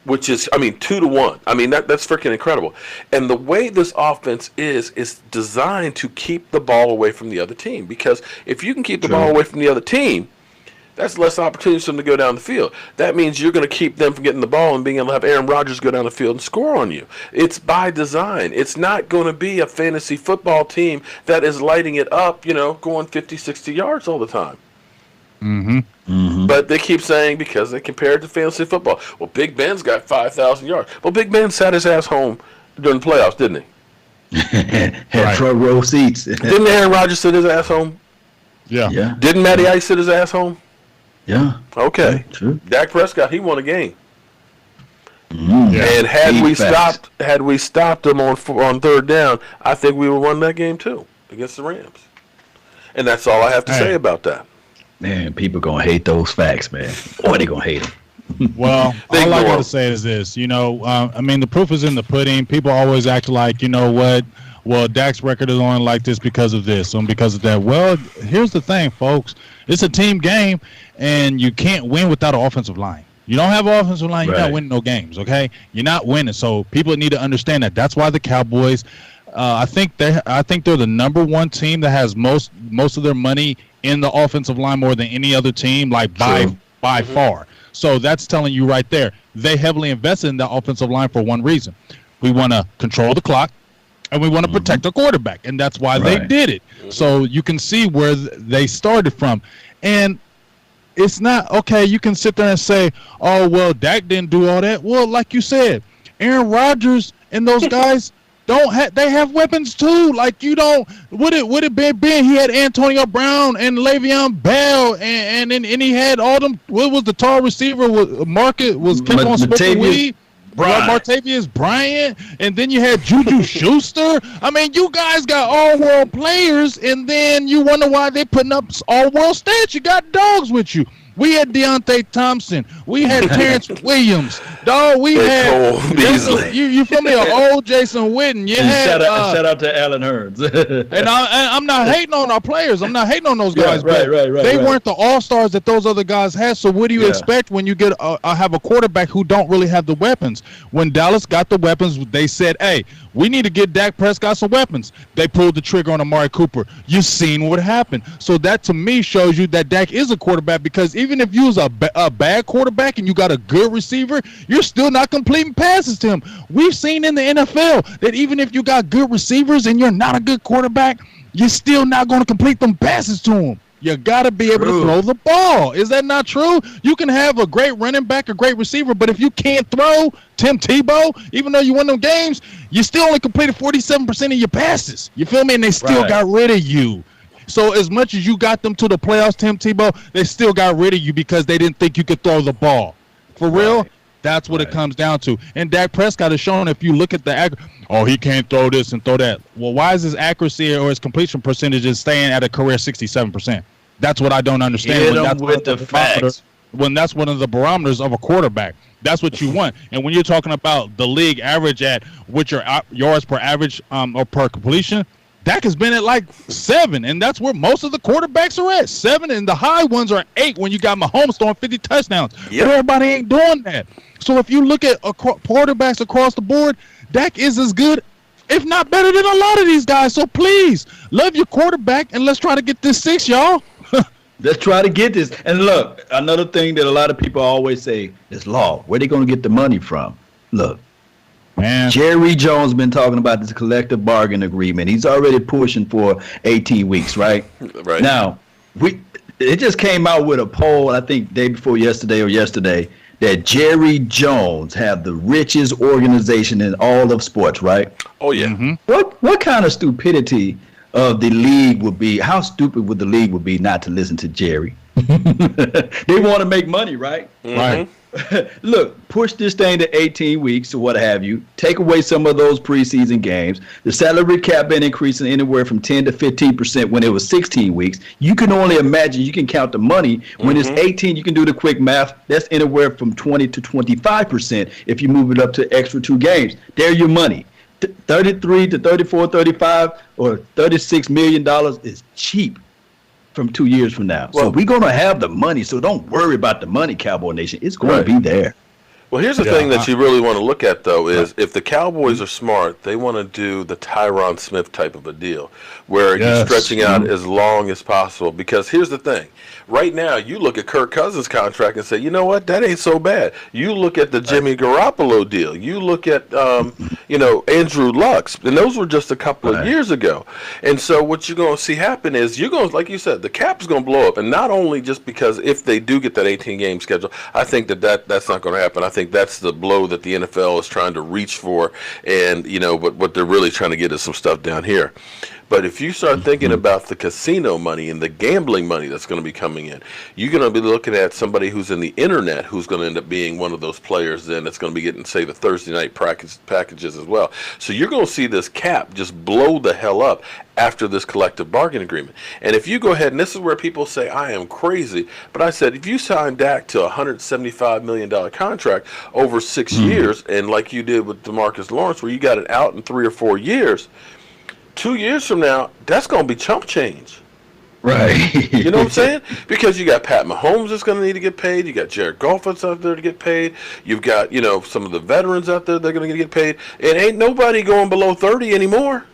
which is, 2-1. That's freaking incredible. And the way this offense is designed to keep the ball away from the other team. Because if you can keep the ball away from the other team, that's less opportunity for them to go down the field. That means you're going to keep them from getting the ball and being able to have Aaron Rodgers go down the field and score on you. It's by design. It's not going to be a fantasy football team that is lighting it up, going 50, 60 yards all the time. Mm-hmm. Mm-hmm. But they keep saying because they compare it to fantasy football. Well, Big Ben's got 5,000 yards. Well, Big Ben sat his ass home during the playoffs, didn't he? Had front row seats. Didn't Aaron Rodgers sit his ass home? Yeah. Didn't Matty Ice sit his ass home? Yeah. Okay. Yeah, true. Dak Prescott, he won a game. Yeah. And had we stopped him on third down, I think we would have won that game too against the Rams. And that's all I have to say about that. Man, people gonna hate those facts, man. Boy, they gonna hate them. Well, all I gotta say is this. The proof is in the pudding. People always act like, well, Dak's record is only like this because of this and because of that. Well, here's the thing, folks. It's a team game, and you can't win without an offensive line. You don't have an offensive line, you're not winning no games, okay? You're not winning. So people need to understand that. That's why the Cowboys, I think they're the number one team that has most of their money in the offensive line more than any other team, like by far. So that's telling you right there. They heavily invested in the offensive line for one reason. We want to control the clock, and we want to protect our quarterback, and that's why they did it. So you can see where they started from. And it's not, okay, you can sit there and say, oh, well, Dak didn't do all that. Well, like you said, Aaron Rodgers and those guys, they have weapons too. Like, you don't, would it been he had Antonio Brown and Le'Veon Bell and then he had all them, what was the tall receiver, was kept on smoking weed? Martavius Bryant, and then you had Juju Schuster. You guys got all-world players, and then you wonder why they putting up all-world stats. You got dogs with you. We had Deontay Thompson. We had Terrence Williams. Dog, we had you feel me? An old Jason Witten. Shout out to Alan Hurns. And I'm not hating on our players. I'm not hating on those guys. Right. They weren't the all-stars that those other guys had. So what do you expect when you get have a quarterback who don't really have the weapons? When Dallas got the weapons, they said, "Hey, we need to get Dak Prescott some weapons." They pulled the trigger on Amari Cooper. You've seen what happened. So that to me shows you that Dak is a quarterback, because even if you was a bad quarterback and you got a good receiver, you're still not completing passes to him. We've seen in the NFL that even if you got good receivers and you're not a good quarterback, you're still not going to complete them passes to him. You got to be able to throw the ball. Is that not true? You can have a great running back, a great receiver, but if you can't throw, Tim Tebow, even though you won them games, you still only completed 47% of your passes. You feel me? And they still got rid of you. So as much as you got them to the playoffs, Tim Tebow, they still got rid of you because they didn't think you could throw the ball. For real, that's what it comes down to. And Dak Prescott has shown, if you look at he can't throw this and throw that. Well, why is his accuracy or his completion percentages staying at a career 67%? That's what I don't understand. When that's one of the barometers of a quarterback. That's what you want. And when you're talking about the league average at which your yards per average or per completion, Dak has been at like 7, and that's where most of the quarterbacks are at. 7, and the high ones are 8 when you got Mahomes throwing 50 touchdowns. Yep. But everybody ain't doing that. So if you look at quarterbacks across the board, Dak is as good, if not better than a lot of these guys. So please, love your quarterback, and let's try to get this 6, y'all. Let's try to get this. And look, another thing that a lot of people always say is law. Where they going to get the money from? Look. Man. Jerry Jones been talking about this collective bargain agreement. He's already pushing for 18 weeks, right? Right. Now, it just came out with a poll, I think day before yesterday, that Jerry Jones have the richest organization in all of sports, right? Oh, yeah. Mm-hmm. What kind of stupidity of the league would be, how stupid would the league would be not to listen to Jerry? They want to make money, right? Mm-hmm. Right. Look, push this thing to 18 weeks or what have you. Take away some of those preseason games. The salary cap been increasing anywhere from 10 to 15% when it was 16 weeks. You can only imagine, you can count the money. When it's 18, you can do the quick math. That's anywhere from 20 to 25% if you move it up to extra 2 games. There's your money. 33 to 34, 35 or $36 million is cheap from 2 years from now. So we're going to have the money. So don't worry about the money, Cowboy Nation. It's going to be there. Well, here's the thing that you really want to look at, though, is if the Cowboys are smart, they want to do the Tyron Smith type of a deal, where you're stretching out as long as possible. Because here's the thing. Right now, you look at Kirk Cousins' contract and say, you know what, that ain't so bad. You look at the Jimmy Garoppolo deal. You look at, Andrew Luck's. And those were just a couple of years ago. And so what you're going to see happen is you're going to, like you said, the cap is going to blow up. And not only just because if they do get that 18-game schedule, I think that's not going to happen. I think that's the blow that the NFL is trying to reach for, and but what they're really trying to get is some stuff down here. But if you start thinking about the casino money and the gambling money that's going to be coming in, you're going to be looking at somebody who's in the internet who's going to end up being one of those players then that's going to be getting, say, the Thursday night packages as well. So you're going to see this cap just blow the hell up after this collective bargaining agreement. And if you go ahead, and this is where people say, I am crazy, but I said, if you sign Dak to a $175 million contract over 6 years, and like you did with DeMarcus Lawrence, where you got it out in 3 or 4 years, 2 years from now, that's going to be chump change. Right. You know what I'm saying? Because you got Pat Mahomes that's going to need to get paid. You got Jared Goff that's out there to get paid. You've got, some of the veterans out there that are going to get paid. It ain't nobody going below 30 anymore.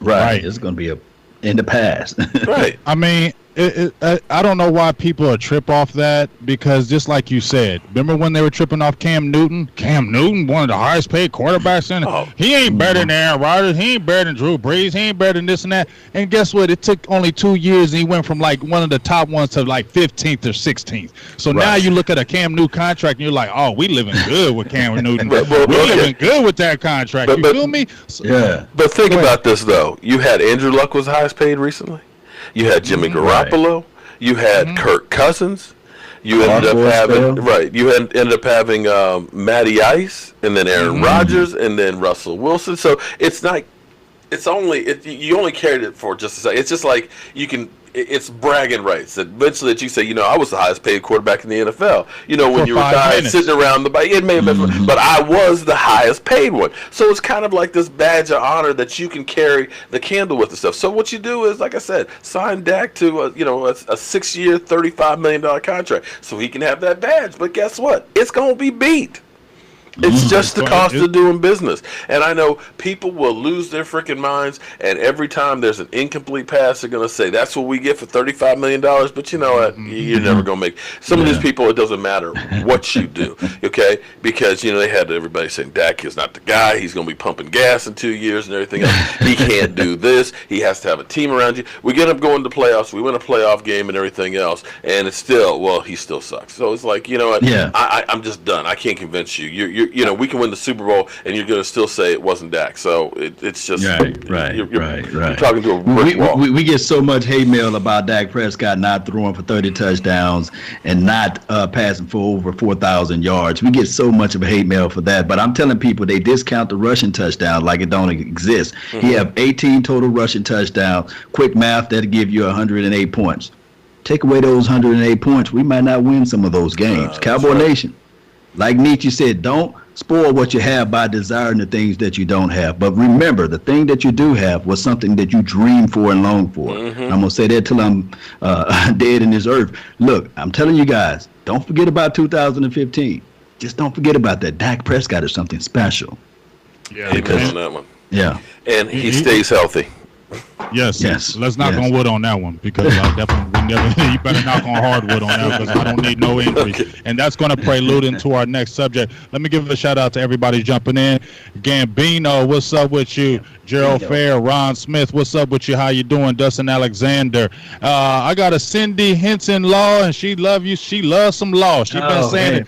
Right. It's going to be in the past. Right. I mean, I don't know why people are trip off that, because just like you said, remember when they were tripping off Cam Newton? Cam Newton, one of the highest paid quarterbacks in he ain't better than Aaron Rodgers. He ain't better than Drew Brees. He ain't better than this and that. And guess what? It took only 2 years, and he went from like one of the top ones to like 15th or 16th. So now you look at a Cam Newton contract, and you're like, oh, we living good with Cam Newton. We're living good with that contract. You feel me? So, But think about this, though. You had Andrew Luck was the highest paid recently. You had Jimmy Garoppolo. You had Kirk Cousins. You ended up having You ended up having Matty Ice, and then Aaron Rodgers, and then Russell Wilson. So it's not. It's only you only carried it for just a second. It's just like you can. It's bragging rights. That eventually, that you say, I was the highest paid quarterback in the NFL. When you retired, sitting around the bike, it may have been, but I was the highest paid one. So it's kind of like this badge of honor that you can carry the candle with and stuff. So what you do is, like I said, sign Dak to a 6-year, $35 million contract, so he can have that badge. But guess what? It's gonna be beat. It's just the cost of doing business. And I know people will lose their freaking minds, and every time there's an incomplete pass, they're going to say, that's what we get for $35 million. But you know what? You're never going to make some of these people, it doesn't matter what you do, okay? Because, they had everybody saying, Dak is not the guy. He's going to be pumping gas in 2 years and everything else. He can't do this. He has to have a team around you. We get up going to playoffs. We win a playoff game and everything else. And it's still, he still sucks. So it's like, you know what? Yeah. I'm just done. I can't convince you. We can win the Super Bowl, and you're going to still say it wasn't Dak. So it's just right. You're talking to a brick wall. We get so much hate mail about Dak Prescott not throwing for 30 touchdowns and not passing for over 4,000 yards. We get so much of hate mail for that. But I'm telling people they discount the rushing touchdown like it don't exist. He have 18 total rushing touchdowns. Quick math, that'll give you 108 points. Take away those 108 points, we might not win some of those games. Cowboy Nation, like Nietzsche said, don't spoil what you have by desiring the things that you don't have. But remember, the thing that you do have was something that you dreamed for and longed for. I'm going to say that till I'm dead in this earth. Look, I'm telling you guys, don't forget about 2015. Just don't forget about that. Dak Prescott is something special. Yeah, because on that one. Yeah. And he stays healthy. Yes. Let's knock on wood on that one, because I definitely you better knock on hardwood on that, because I don't need no injuries. Okay. And that's going to prelude into our next subject. Let me give a shout out to everybody jumping in. Gambino, what's up with you? Gerald Fair, Ron Smith, what's up with you? How you doing? Dustin Alexander. I got a Cindy Henson Law, and she love you. She loves some law. She been saying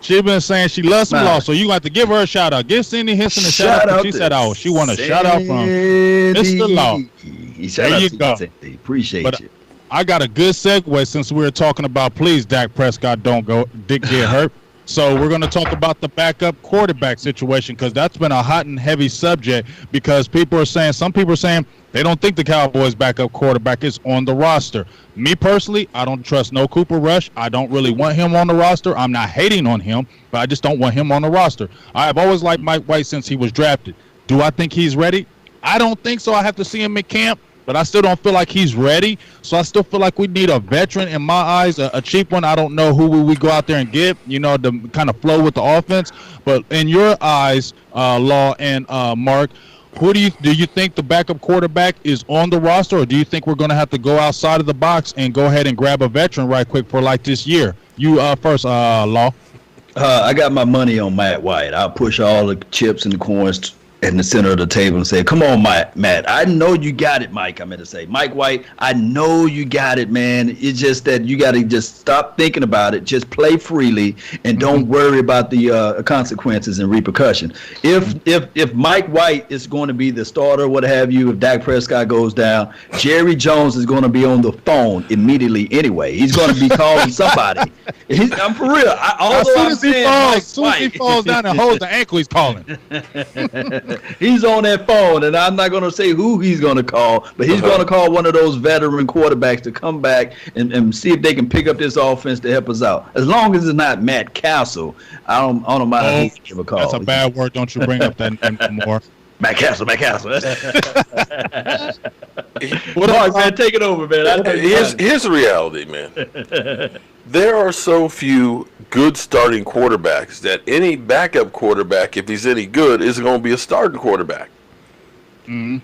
she been saying she loves some law. So you got to give her a shout out. Give Cindy Henson a shout out. She said, she want a shout out from Mr. Law. There you go. Appreciate you. I got a good segue, since we were talking about, please, Dak Prescott don't get hurt. So we're going to talk about the backup quarterback situation, because that's been a hot and heavy subject, because some people are saying they don't think the Cowboys backup quarterback is on the roster. Me personally, I don't trust no Cooper Rush. I don't really want him on the roster. I'm not hating on him, but I just don't want him on the roster. I have always liked Mike White since he was drafted. Do I think he's ready? I don't think so. I have to see him in camp. but I still don't feel like he's ready. So I still feel like we need a veteran in my eyes, a cheap one. I don't know who we go out there and get, to kind of flow with the offense. But in your eyes, Law and Mark, who do you think the backup quarterback is on the roster, or do you think we're going to have to go outside of the box and go ahead and grab a veteran right quick for like this year? You first, Law. I got my money on Matt White. I'll push all the chips and the coins in the center of the table and say, come on, Matt. I know you got it, Mike. I'm going to say, Mike White, I know you got it, man. It's just that you got to just stop thinking about it. Just play freely and don't worry about the consequences and repercussion. If Mike White is going to be the starter, what have you, if Dak Prescott goes down, Jerry Jones is going to be on the phone immediately anyway. He's going to be calling somebody. I'm for real. As soon as he falls down and holds the ankle, he's calling. He's on that phone, and I'm not going to say who he's going to call, but he's going to call one of those veteran quarterbacks to come back and see if they can pick up this offense to help us out. As long as it's not Matt Castle, I don't mind who he give a call. That's a bad word. Don't you bring up that name anymore. Matt Castle. Mark, man, take it over, man. Here's the reality, man. There are so few good starting quarterbacks that any backup quarterback, if he's any good, is going to be a starting quarterback. Mm-hmm.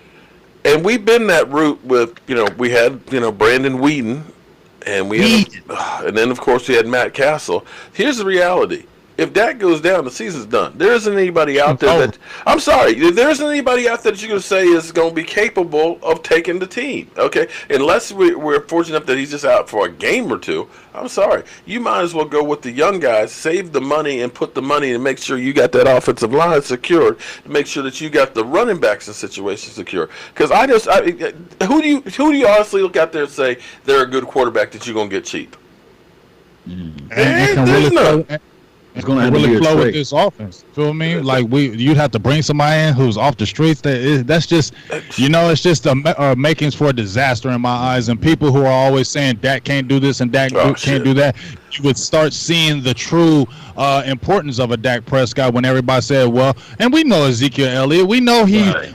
And we've been that route with, we had, Brandon Whedon, and and then of course we had Matt Castle. Here's the reality. If Dak goes down, the season's done. There isn't anybody out there I'm sorry, there isn't anybody out there that you can say is going to be capable of taking the team, okay? Unless we're fortunate enough that he's just out for a game or two. I'm sorry. You might as well go with the young guys, save the money, and put the money and make sure you got that offensive line secured, to make sure that you got the running backs in situation secure. Because who do you honestly look out there and say they're a good quarterback that you're going to get cheap? There's none. It's going to really flow with this offense. Feel me? Like you'd have to bring somebody in who's off the streets. That's just, it's just a makings for a disaster in my eyes. And people who are always saying Dak can't do this and Dak can't do that, you would start seeing the true importance of a Dak Prescott when everybody said, well, and we know Ezekiel Elliott. We know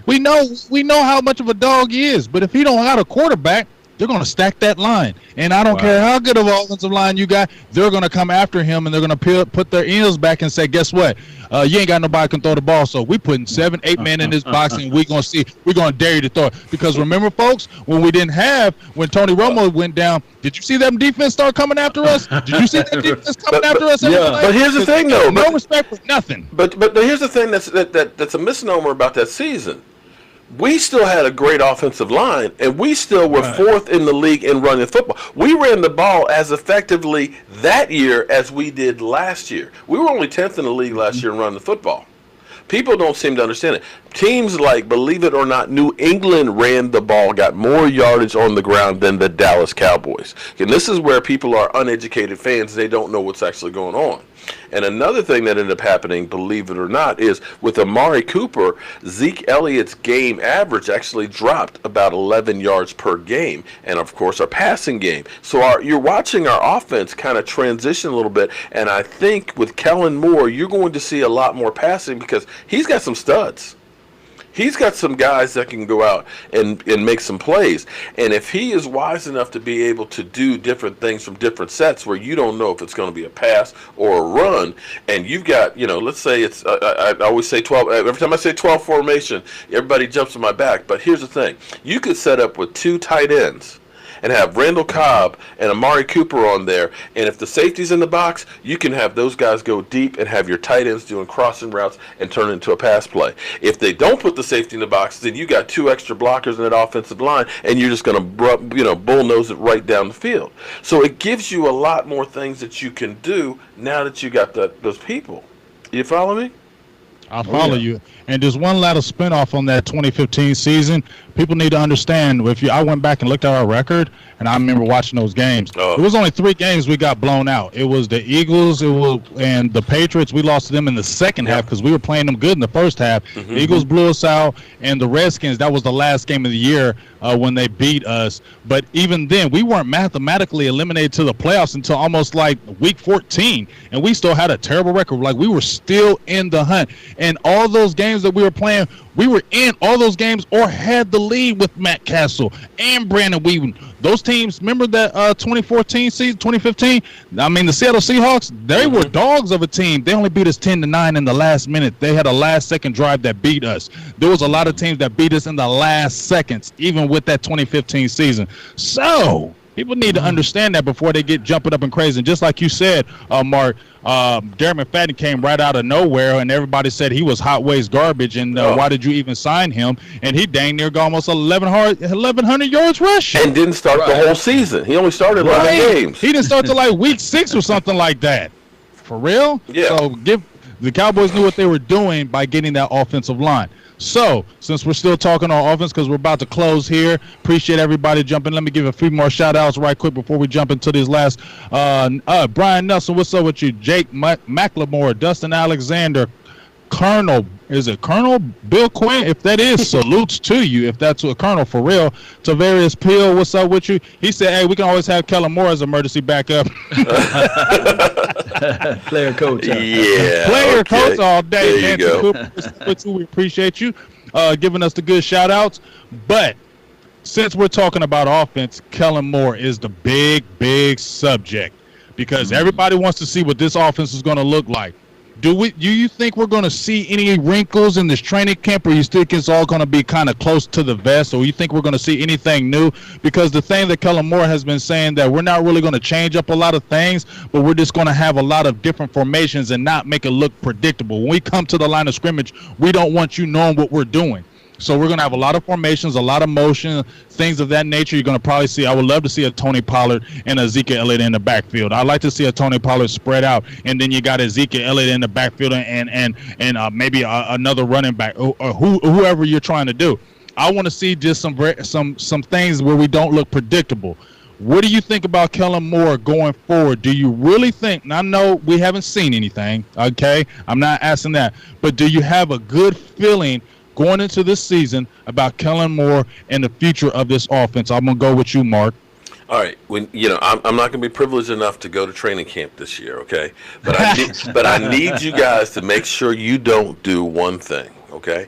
we know how much of a dog he is. But if he don't have a quarterback, they're going to stack that line. And I don't care how good of an offensive line you got, they're going to come after him, and they're going to put their ears back and say, guess what? You ain't got nobody can throw the ball, so we putting 7-8 men in this box, and we're going to dare you to throw it. Because remember, folks, when Tony Romo went down, did you see them defense start coming after us? Did you see that defense coming after us? But here's the thing, though. No respect for nothing. But here's the thing that's a misnomer about that season. We still had a great offensive line, and we still were fourth in the league in running football. We ran the ball as effectively that year as we did last year. We were only 10th in the league last year in running the football. People don't seem to understand it. Teams like, believe it or not, New England ran the ball, got more yardage on the ground than the Dallas Cowboys. And this is where people are uneducated fans. They don't know what's actually going on. And another thing that ended up happening, believe it or not, is with Amari Cooper, Zeke Elliott's game average actually dropped about 11 yards per game. And, of course, our passing game. So you're watching our offense kind of transition a little bit. And I think with Kellen Moore, you're going to see a lot more passing because he's got some studs. He's got some guys that can go out and make some plays. And if he is wise enough to be able to do different things from different sets where you don't know if it's going to be a pass or a run, and you've got, let's say it's, I always say 12, every time I say 12 formation, everybody jumps on my back. But here's the thing. You could set up with two tight ends and have Randall Cobb and Amari Cooper on there. And if the safety's in the box, you can have those guys go deep and have your tight ends doing crossing routes and turn it into a pass play. If they don't put the safety in the box, then you got two extra blockers in that offensive line, and you're just going to bullnose it right down the field. So it gives you a lot more things that you can do now that you got those people. You follow me? I follow you. And there's one last spinoff on that 2015 season. People need to understand, I went back and looked at our record, and I remember watching those games. It was only 3 games we got blown out. It was the Eagles, and the Patriots. We lost to them in the second half because we were playing them good in the first half. Mm-hmm. The Eagles blew us out, and the Redskins, that was the last game of the year when they beat us. But even then, we weren't mathematically eliminated to the playoffs until almost like week 14, and we still had a terrible record. Like, we were still in the hunt. And all those games that we were playing, We were in all those games or had the lead with Matt Castle and Brandon Weeden. Those teams, remember that 2014 season, 2015? I mean, the Seattle Seahawks, they were dogs of a team. They only beat us 10-9 in the last minute. They had a last-second drive that beat us. There was a lot of teams that beat us in the last seconds, even with that 2015 season. So people need to understand that before they get jumping up and crazy. And just like you said, Mark, Darren McFadden came right out of nowhere, and everybody said he was hot waste garbage, and why did you even sign him? And he dang near got almost 1,100 yards rushing. And didn't start the whole season. He only started 11 games. He didn't start till like week 6 or something like that. For real? Yeah. So the Cowboys knew what they were doing by getting that offensive line. So, since we're still talking on offense, because we're about to close here, appreciate everybody jumping. Let me give a few more shout-outs right quick before we jump into these last. Brian Nelson, what's up with you? Jake McLemore, Dustin Alexander, Colonel Bill Quinn? If that is, salutes to you, if that's a Colonel for real. Tavarius Peel, what's up with you? He said, hey, we can always have Kellen Moore as emergency backup. Player coach. Yeah. Player coach all day. There you go. Cooper, we appreciate you giving us the good shout outs. But since we're talking about offense, Kellen Moore is the big subject because everybody wants to see what this offense is going to look like. Do you think we're going to see any wrinkles in this training camp, or you think it's all going to be kind of close to the vest, or you think we're going to see anything new? Because the thing that Kellen Moore has been saying that we're not really going to change up a lot of things, but we're just going to have a lot of different formations and not make it look predictable. When we come to the line of scrimmage, we don't want you knowing what we're doing. So we're going to have a lot of formations, a lot of motion, things of that nature. You're going to probably see, I would love to see a Tony Pollard and Ezekiel Elliott in the backfield. I'd like to see a Tony Pollard spread out, and then you got Ezekiel Elliott in the backfield and maybe another running back or whoever you're trying to do. I want to see just some things where we don't look predictable. What do you think about Kellen Moore going forward? Do you really think, and I know we haven't seen anything, okay? I'm not asking that. But do you have a good feeling going into this season about Kellen Moore and the future of this offense? I'm going to go with you, Mark. All right. I'm not going to be privileged enough to go to training camp this year, okay? But I need you guys to make sure you don't do one thing, okay?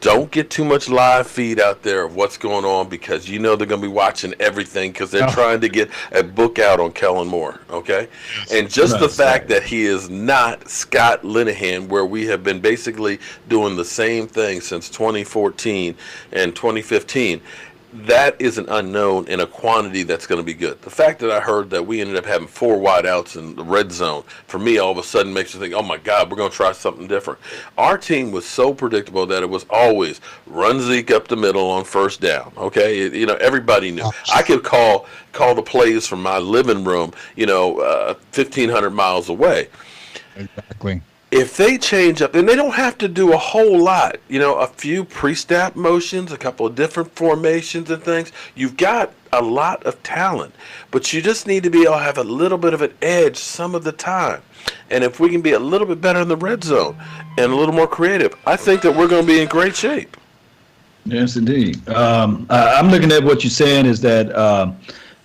Don't get too much live feed out there of what's going on, because you know they're going to be watching everything because they're trying to get a book out on Kellen Moore, okay? And just the fact that he is not Scott Linehan, where we have been basically doing the same thing since 2014 and 2015, that is an unknown in a quantity that's going to be good. The fact that I heard that we ended up having 4 wideouts in the red zone, for me, all of a sudden makes you think, oh, my God, we're going to try something different. Our team was so predictable that it was always run Zeke up the middle on first down, okay? Everybody knew. I could call the plays from my living room, 1,500 miles away. Exactly. If they change up, and they don't have to do a whole lot, a few pre-snap motions, a couple of different formations and things, you've got a lot of talent. But you just need to be able to have a little bit of an edge some of the time. And if we can be a little bit better in the red zone and a little more creative, I think that we're going to be in great shape. Yes, indeed. I'm looking at what you're saying is that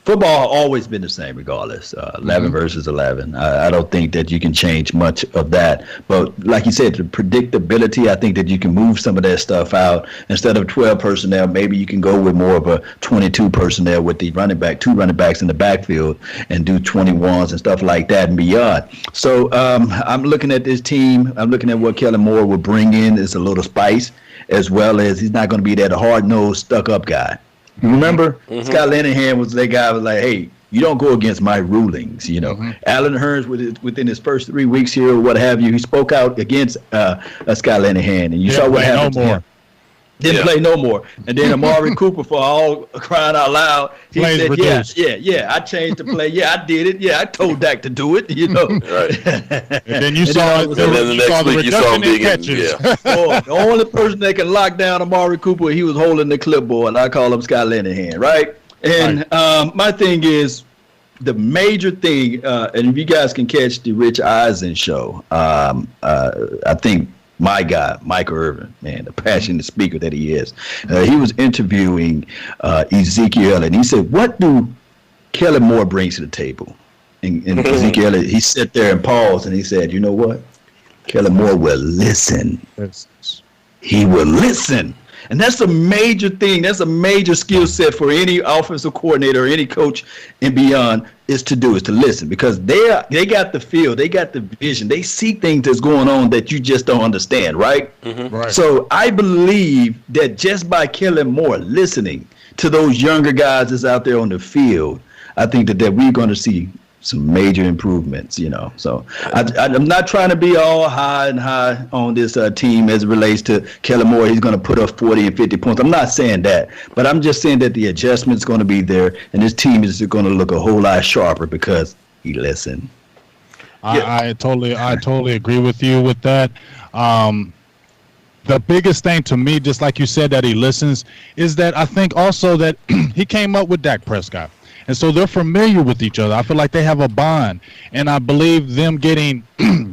football has always been the same regardless, 11 versus 11. I don't think that you can change much of that. But like you said, the predictability, I think that you can move some of that stuff out. Instead of 12 personnel, maybe you can go with more of a 22 personnel with the 2 running backs in the backfield and do 21s and stuff like that and beyond. So I'm looking at this team. I'm looking at what Kellen Moore will bring in is a little spice, as well as he's not going to be that hard-nosed, stuck-up guy. You remember Scott Linehan was that guy was like, hey, you don't go against my rulings, Alan Hurns within his first 3 weeks here or what have you, he spoke out against Scott Linehan, and you saw what happened to him. Didn't play no more. And then Amari Cooper, for all crying out loud, he said, yeah, I changed the play. Yeah, I did it. Yeah, I told Dak to do it, Right. And then you saw and then the next week you saw him being the only person that can lock down Amari Cooper, he was holding the clipboard, and I call him Scott Linehan, right? And my thing is, the major thing, and if you guys can catch the Rich Eisen show, I think my guy, Michael Irvin, man, the passionate speaker that he is, he was interviewing Ezekiel, and he said, what do Kellen Moore brings to the table? And Ezekiel, he sat there and paused, and he said, you know what? Kellen Moore will listen. he will listen. And that's a major thing. That's a major skill set for any offensive coordinator or any coach and beyond is to listen, because they got the feel, they got the vision, they see things that's going on that you just don't understand, right? Mm-hmm. Right. So I believe that just by Kellen Moore listening to those younger guys that's out there on the field, I think that we're going to see some major improvements, So I'm not trying to be all high on this team as it relates to Kellen Moore. He's going to put up 40 and 50 points. I'm not saying that, but I'm just saying that the adjustment's going to be there, and this team is going to look a whole lot sharper because he listened. I totally agree with you with that. The biggest thing to me, just like you said, that he listens, is that I think also that he came up with Dak Prescott. And so they're familiar with each other. I feel like they have a bond. And I believe them getting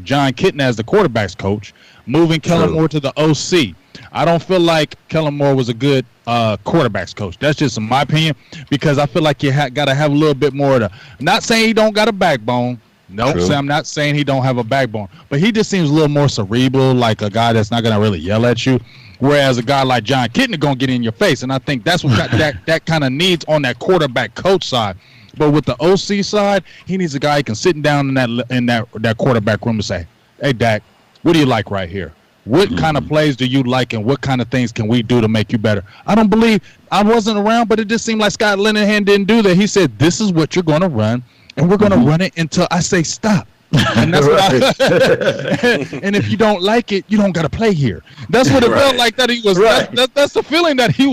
John Kitna as the quarterback's coach, moving Kellen Moore to the OC. I don't feel like Kellen Moore was a good quarterback's coach. That's just my opinion, because I feel like you got to have a little bit more of I'm not saying he don't got a backbone. Nope, so I'm not saying he don't have a backbone. But he just seems a little more cerebral, like a guy that's not going to really yell at you. Whereas a guy like John Kitna gonna get in your face, and I think that's what that kind of needs on that quarterback coach side. But with the OC side, he needs a guy who can sit down in that quarterback room and say, "Hey, Dak, what do you like right here? What kind of plays do you like, and what kind of things can we do to make you better?" I wasn't around, but it just seemed like Scott Linehan didn't do that. He said, "This is what you're gonna run, and we're gonna run it until I say stop." And that's and if you don't like it, you don't got to play here. That's what it felt like that he was. That's the feeling that I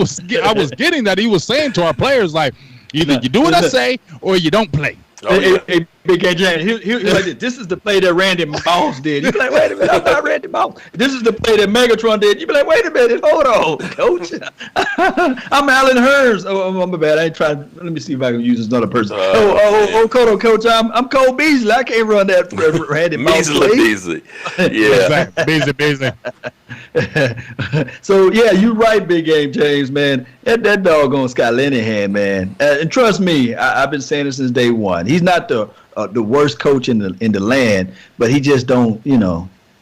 was getting, that he was saying to our players, like, either you do what I say or you don't play. Hey, BigGa James, this is the play that Randy Moss did. You be like, wait a minute, I'm not Randy Moss. This is the play that Megatron did. You be like, wait a minute, hold on, coach. I'm Alan Hurns. Oh, my bad. I ain't trying. Let me see if I can use another person. Coach, I'm Cole Beasley. I can't run that Randy Moss play. Beasley. Yeah. Beasley. So, yeah, you're right, Big Game James, man. That doggone Scott Linehan, man. And trust me, I've been saying it since day one. He's not the worst coach in the land, but he just don't,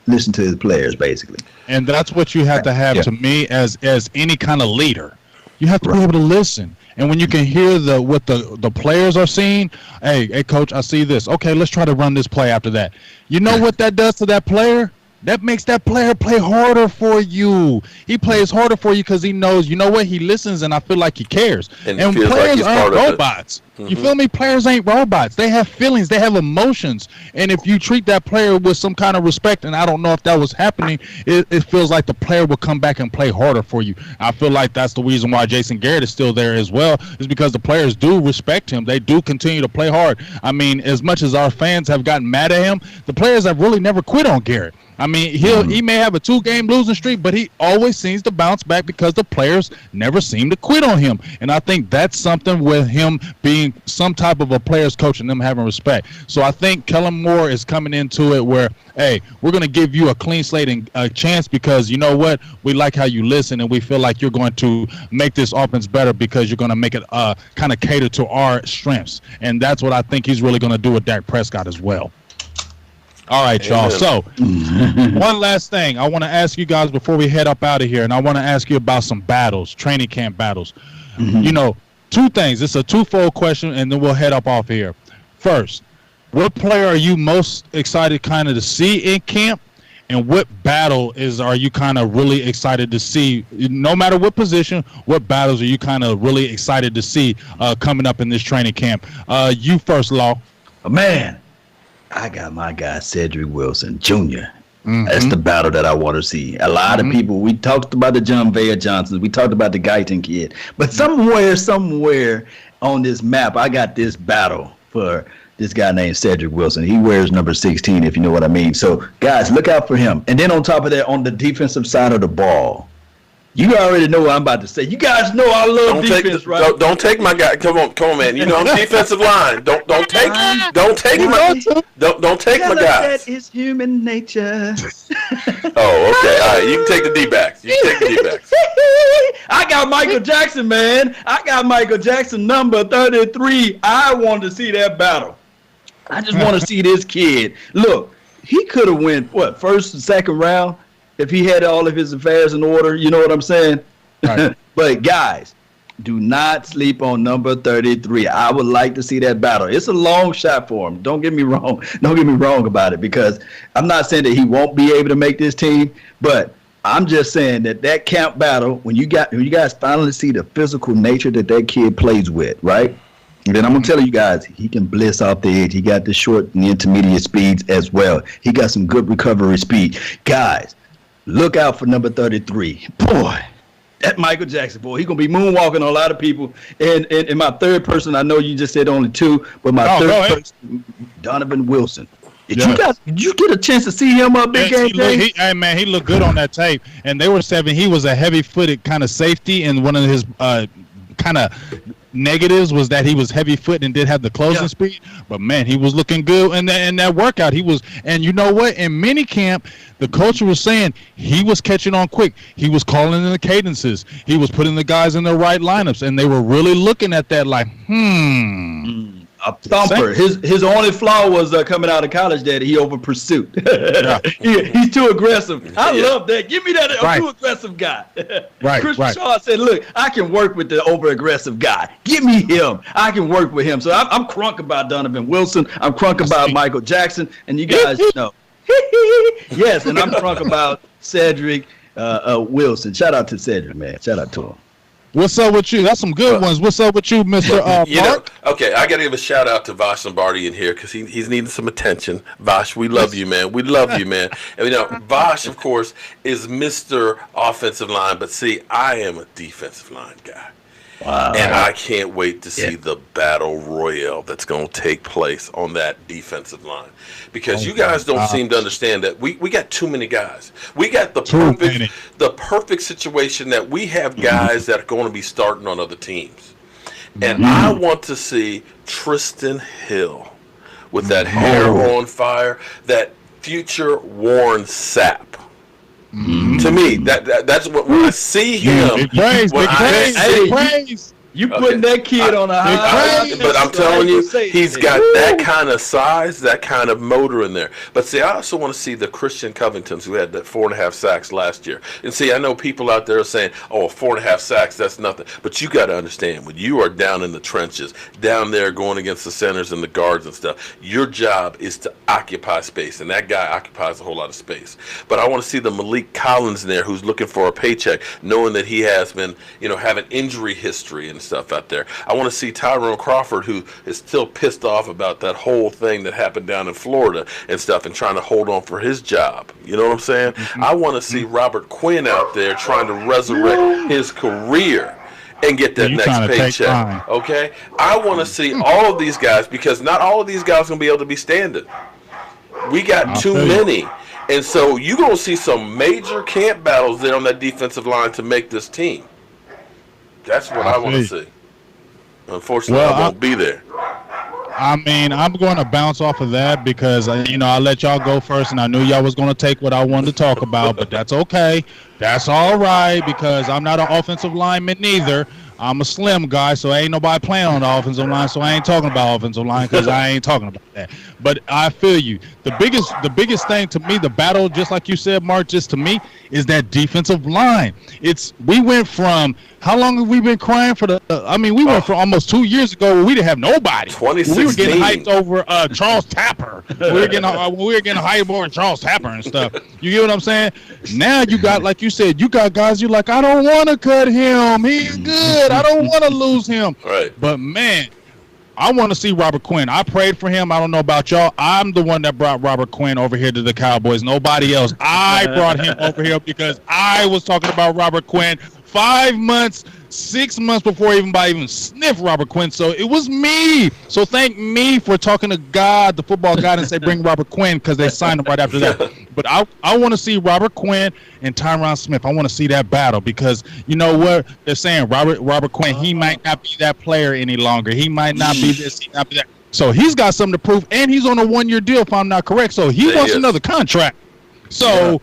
listen to his players, basically. And that's what you have to have to me as any kind of leader. You have to be able to listen. And when you can hear what the players are seeing, hey, coach, I see this. Okay, let's try to run this play after that. You know what that does to that player? That makes that player play harder for you. He plays harder for you because he knows, you know what, he listens, and I feel like he cares. And players aren't robots. You feel me? Players ain't robots. They have feelings. They have emotions. And if you treat that player with some kind of respect, and I don't know if that was happening, it feels like the player will come back and play harder for you. I feel like that's the reason why Jason Garrett is still there as well, is because the players do respect him. They do continue to play hard. I mean, as much as our fans have gotten mad at him, the players have really never quit on Garrett. I mean, he may have a 2-game losing streak, but he always seems to bounce back because the players never seem to quit on him. And I think that's something with him being some type of a player's coach and them having respect. So I think Kellen Moore is coming into it where, hey, we're going to give you a clean slate and a chance because you know what? We like how you listen, and we feel like you're going to make this offense better because you're going to make it kind of cater to our strengths. And that's what I think he's really going to do with Dak Prescott as well. All right, y'all. So one last thing I want to ask you guys before we head up out of here, and I want to ask you about some battles, training camp battles. Two things. It's a twofold question, and then we'll head up off here. First, what player are you most excited kind of to see in camp, and what battle are you kind of really excited to see? No matter what position, what battles are you kind of really excited to see coming up in this training camp? You first, Law. Man, I got my guy Cedric Wilson Jr. That's the battle that I want to see. A lot of people, we talked about the John Vaya Johnsons, we talked about the Guyton kid, but somewhere on this map, I got this battle for this guy named Cedric Wilson. He wears number 16, if you know what I mean. So, guys, look out for him. And then on top of that, on the defensive side of the ball, you already know what I'm about to say. You guys know I love defense, right? Don't take my guy. Come on, man. You know I'm defensive line. Don't take my guys. That is human nature. Oh, okay. All right, you can take the D-backs. I got Michael Jackson, man. I got Michael Jackson, number 33. I want to see that battle. I just want to see this kid. Look, he could have went first and second round. if he had all of his affairs in order. You know what I'm saying? Right. But guys, do not sleep on number 33. I would like to see that battle. It's a long shot for him. Don't get me wrong. Don't get me wrong about it, because I'm not saying that he won't be able to make this team, but I'm just saying that camp battle, when you guys finally see the physical nature that kid plays with, right? And then I'm gonna tell you guys, he can blitz off the edge. He got the short and intermediate speeds as well. He got some good recovery speed. Guys, look out for number 33. Boy, that Michael Jackson, boy, he's going to be moonwalking on a lot of people. And my third person, I know you just said only two, but my third person, Donovan Wilson. Did you get a chance to see him up big game? He looked good on that tape. And they were saying he was a heavy-footed kind of safety, and one of his kind of negatives was that he was heavy-footed and did have the closing speed. But, man, he was looking good in that workout. He was, and you know what? In minicamp, the coach was saying he was catching on quick. He was calling in the cadences. He was putting the guys in the right lineups, and they were really looking at that like, a thumper. His only flaw was coming out of college that he over pursuit. He's too aggressive. I love that. Give me that too aggressive guy. Christian Shaw said, "Look, I can work with the over aggressive guy. Give me him. I can work with him." So I'm crunk about Donovan Wilson. I'm crunk about Michael Jackson, and you guys know. Yes, and I'm crunk about Cedric Wilson. Shout out to Cedric, man. Shout out to him. What's up with you? That's some good ones. What's up with you, Mr. Mark? Okay, I got to give a shout out to Voch Lombardi in here because he's needing some attention. Voch, we love you, man. We love you, man. And Voch, of course, is Mr. Offensive Line, but see, I am a defensive line guy. Wow. And I can't wait to see the battle royale that's going to take place on that defensive line, because you guys don't seem to understand that we got too many guys. We got the perfect situation that we have guys that are going to be starting on other teams. And I want to see Tristan Hill with that hair on fire, that future Warren Sapp. To me, that's what when I see him. Big praise. You putting that kid on a high. But I'm telling you, he's got that kind of size, that kind of motor in there. But see, I also want to see the Christian Covingtons who had that 4.5 sacks last year. And see, I know people out there are saying, "Oh, 4.5 sacks, that's nothing." But you got to understand, when you are down in the trenches, down there going against the centers and the guards and stuff, your job is to occupy space, and that guy occupies a whole lot of space. But I want to see the Malik Collins there, who's looking for a paycheck, knowing that he has been, having injury history and stuff out there. I want to see Tyrone Crawford, who is still pissed off about that whole thing that happened down in Florida and stuff, and trying to hold on for his job. You know what I'm saying? I want to see Robert Quinn out there trying to resurrect his career and get that next paycheck. Okay? I want to see all of these guys, because not all of these guys are going to be able to be standing. We got too many. And so you're going to see some major camp battles there on that defensive line to make this team. That's what I want to see. Unfortunately, I won't be there. I mean, I'm going to bounce off of that because, I let y'all go first, and I knew y'all was going to take what I wanted to talk about, but that's okay. That's all right, because I'm not an offensive lineman neither. I'm a slim guy, so ain't nobody playing on the offensive line, so I ain't talking about offensive line because I ain't talking about that. But I feel you. The biggest thing to me, the battle, just like you said, Mark, just to me, is that defensive line. We went from, how long have we been crying for we went from almost 2 years ago where we didn't have nobody. 2016. We were getting hyped over Charles Tapper. we were getting hyped over Charles Tapper and stuff. You get what I'm saying? Now you got, like you said, you got guys you're like, I don't want to cut him. He's good. I don't want to lose him. Right. But, man, I want to see Robert Quinn. I prayed for him. I don't know about y'all. I'm the one that brought Robert Quinn over here to the Cowboys. Nobody else. I brought him over here because I was talking about Robert Quinn 5 months, 6 months before anybody even sniffed Robert Quinn. So it was me. So thank me for talking to God, the football God, and say bring Robert Quinn, because they signed him right after that. But I want to see Robert Quinn and Tyron Smith. I want to see that battle, because you know what they're saying. Robert Quinn, he might not be that player any longer. He might not be this. He might be that. So he's got something to prove, and he's on a 1-year deal, if I'm not correct. So he wants another contract. So. Yeah.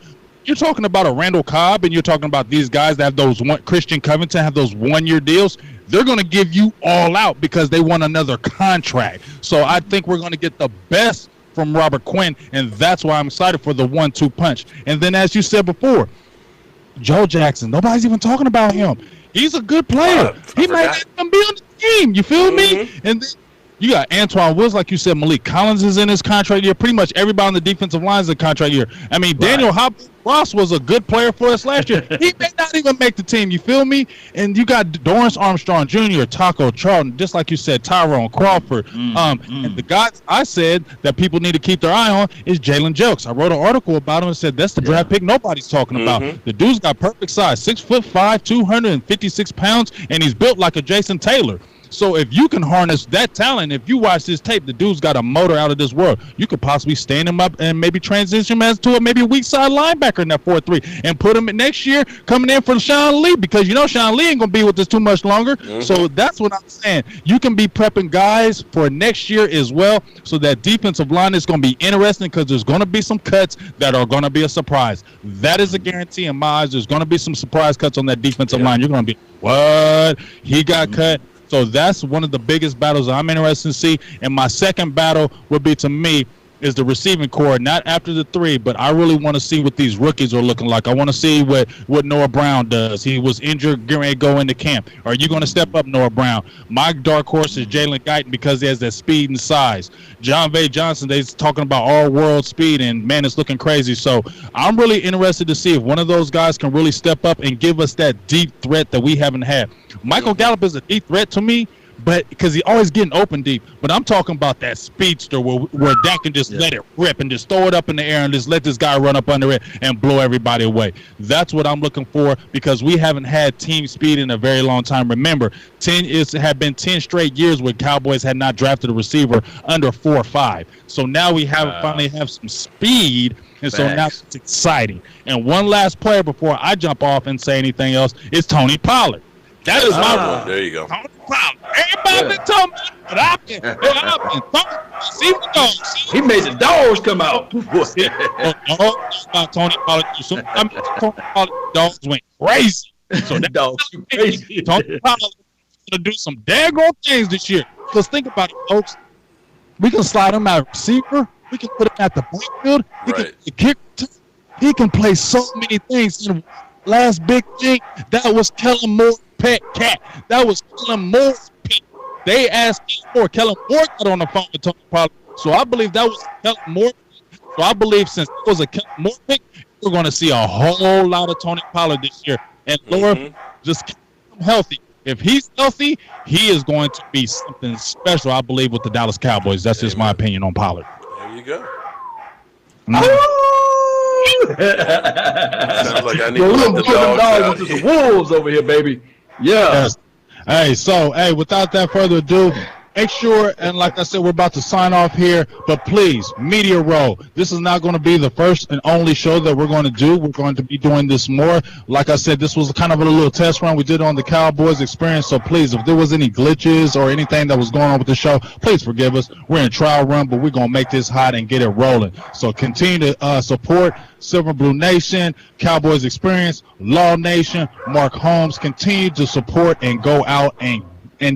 You're talking about a Randall Cobb, and you're talking about these guys that have Christian Covington have those 1-year deals. They're going to give you all out because they want another contract. So I think we're going to get the best from Robert Quinn, and that's why I'm excited for the 1-2 punch. And then, as you said before, Joe Jackson, nobody's even talking about him. He's a good player. He might not even be on the team. You feel me? And then you got Antoine Woods, like you said. Malik Collins is in his contract year. Pretty much everybody on the defensive line is in contract year. I mean, Daniel Ross was a good player for us last year. He may not even make the team. You feel me? And you got Dorrance Armstrong Jr., Taco Charlton, just like you said, Tyrone Crawford. And the guys I said that people need to keep their eye on is Jalen Jelks. I wrote an article about him and said that's the draft pick nobody's talking about. The dude's got perfect size, 6'5", 256 pounds, and he's built like a Jason Taylor. So if you can harness that talent, if you watch this tape, the dude's got a motor out of this world. You could possibly stand him up and maybe transition him as to a maybe weak side linebacker in that 4-3 and put him in next year coming in for Sean Lee, because you know Sean Lee ain't going to be with us too much longer. So that's what I'm saying. You can be prepping guys for next year as well, so that defensive line is going to be interesting, because there's going to be some cuts that are going to be a surprise. That is a guarantee in my eyes. There's going to be some surprise cuts on that defensive line. You're going to be, what? He got cut. So that's one of the biggest battles I'm interested to see. And my second battle would be, to me, is the receiving core, not after the 3, but I really want to see what these rookies are looking like. I want to see what Noah Brown does. He was injured, getting ready to go into camp. Are you going to step up Noah Brown? My dark horse is Jalen Guyton, because he has that speed and size. John Vay Johnson, they're talking about all-world speed, and, man, it's looking crazy. So I'm really interested to see if one of those guys can really step up and give us that deep threat that we haven't had. Michael Gallup is a deep threat to me, but because he's always getting open deep. But I'm talking about that speedster where Dak can just let it rip and just throw it up in the air and just let this guy run up under it and blow everybody away. That's what I'm looking for, because we haven't had team speed in a very long time. Remember, 10 have been 10 straight years where Cowboys had not drafted a receiver under 4.5. So now we finally have some speed, and so now it's exciting. And one last player before I jump off and say anything else is Tony Pollard. That is my one. There you go. Tony Pollard. Everybody been talking about it, but I've been see the dogs. He made the dogs come out. About Tony Pollard. So Tony Pollard dogs went crazy. So that dogs crazy. Tony Pollard is going to do some daggone things this year. Because think about it, folks. We can slide him at receiver. We can put him at the backfield. He can kick. He can play so many things. Last big thing, that was Kellen Moore's pet cat. That was Kellen Moore's pick. They asked me for Kellen Moore got on the phone with Tony Pollard. So I believe that was Kellen Moore. So I believe since it was a Kellen Moore pick, we're going to see a whole lot of Tony Pollard this year. And Lord, just keep him healthy. If he's healthy, he is going to be something special, I believe, with the Dallas Cowboys. That's just my opinion on Pollard. There you go. Sounds like I need to let the dogs out. Into some wolves over here, baby. Yeah. Yes. Hey, without that further ado, make sure, and like I said, we're about to sign off here, but please, Media Row, this is not going to be the first and only show that we're going to do. We're going to be doing this more. Like I said, this was kind of a little test run we did on the Cowboys Experience, so please, if there was any glitches or anything that was going on with the show, please forgive us. We're in trial run, but we're going to make this hot and get it rolling. So continue to support Silver and Blue Nation, Cowboys Experience, Law Nation, Mark Holmes. Continue to support and go out and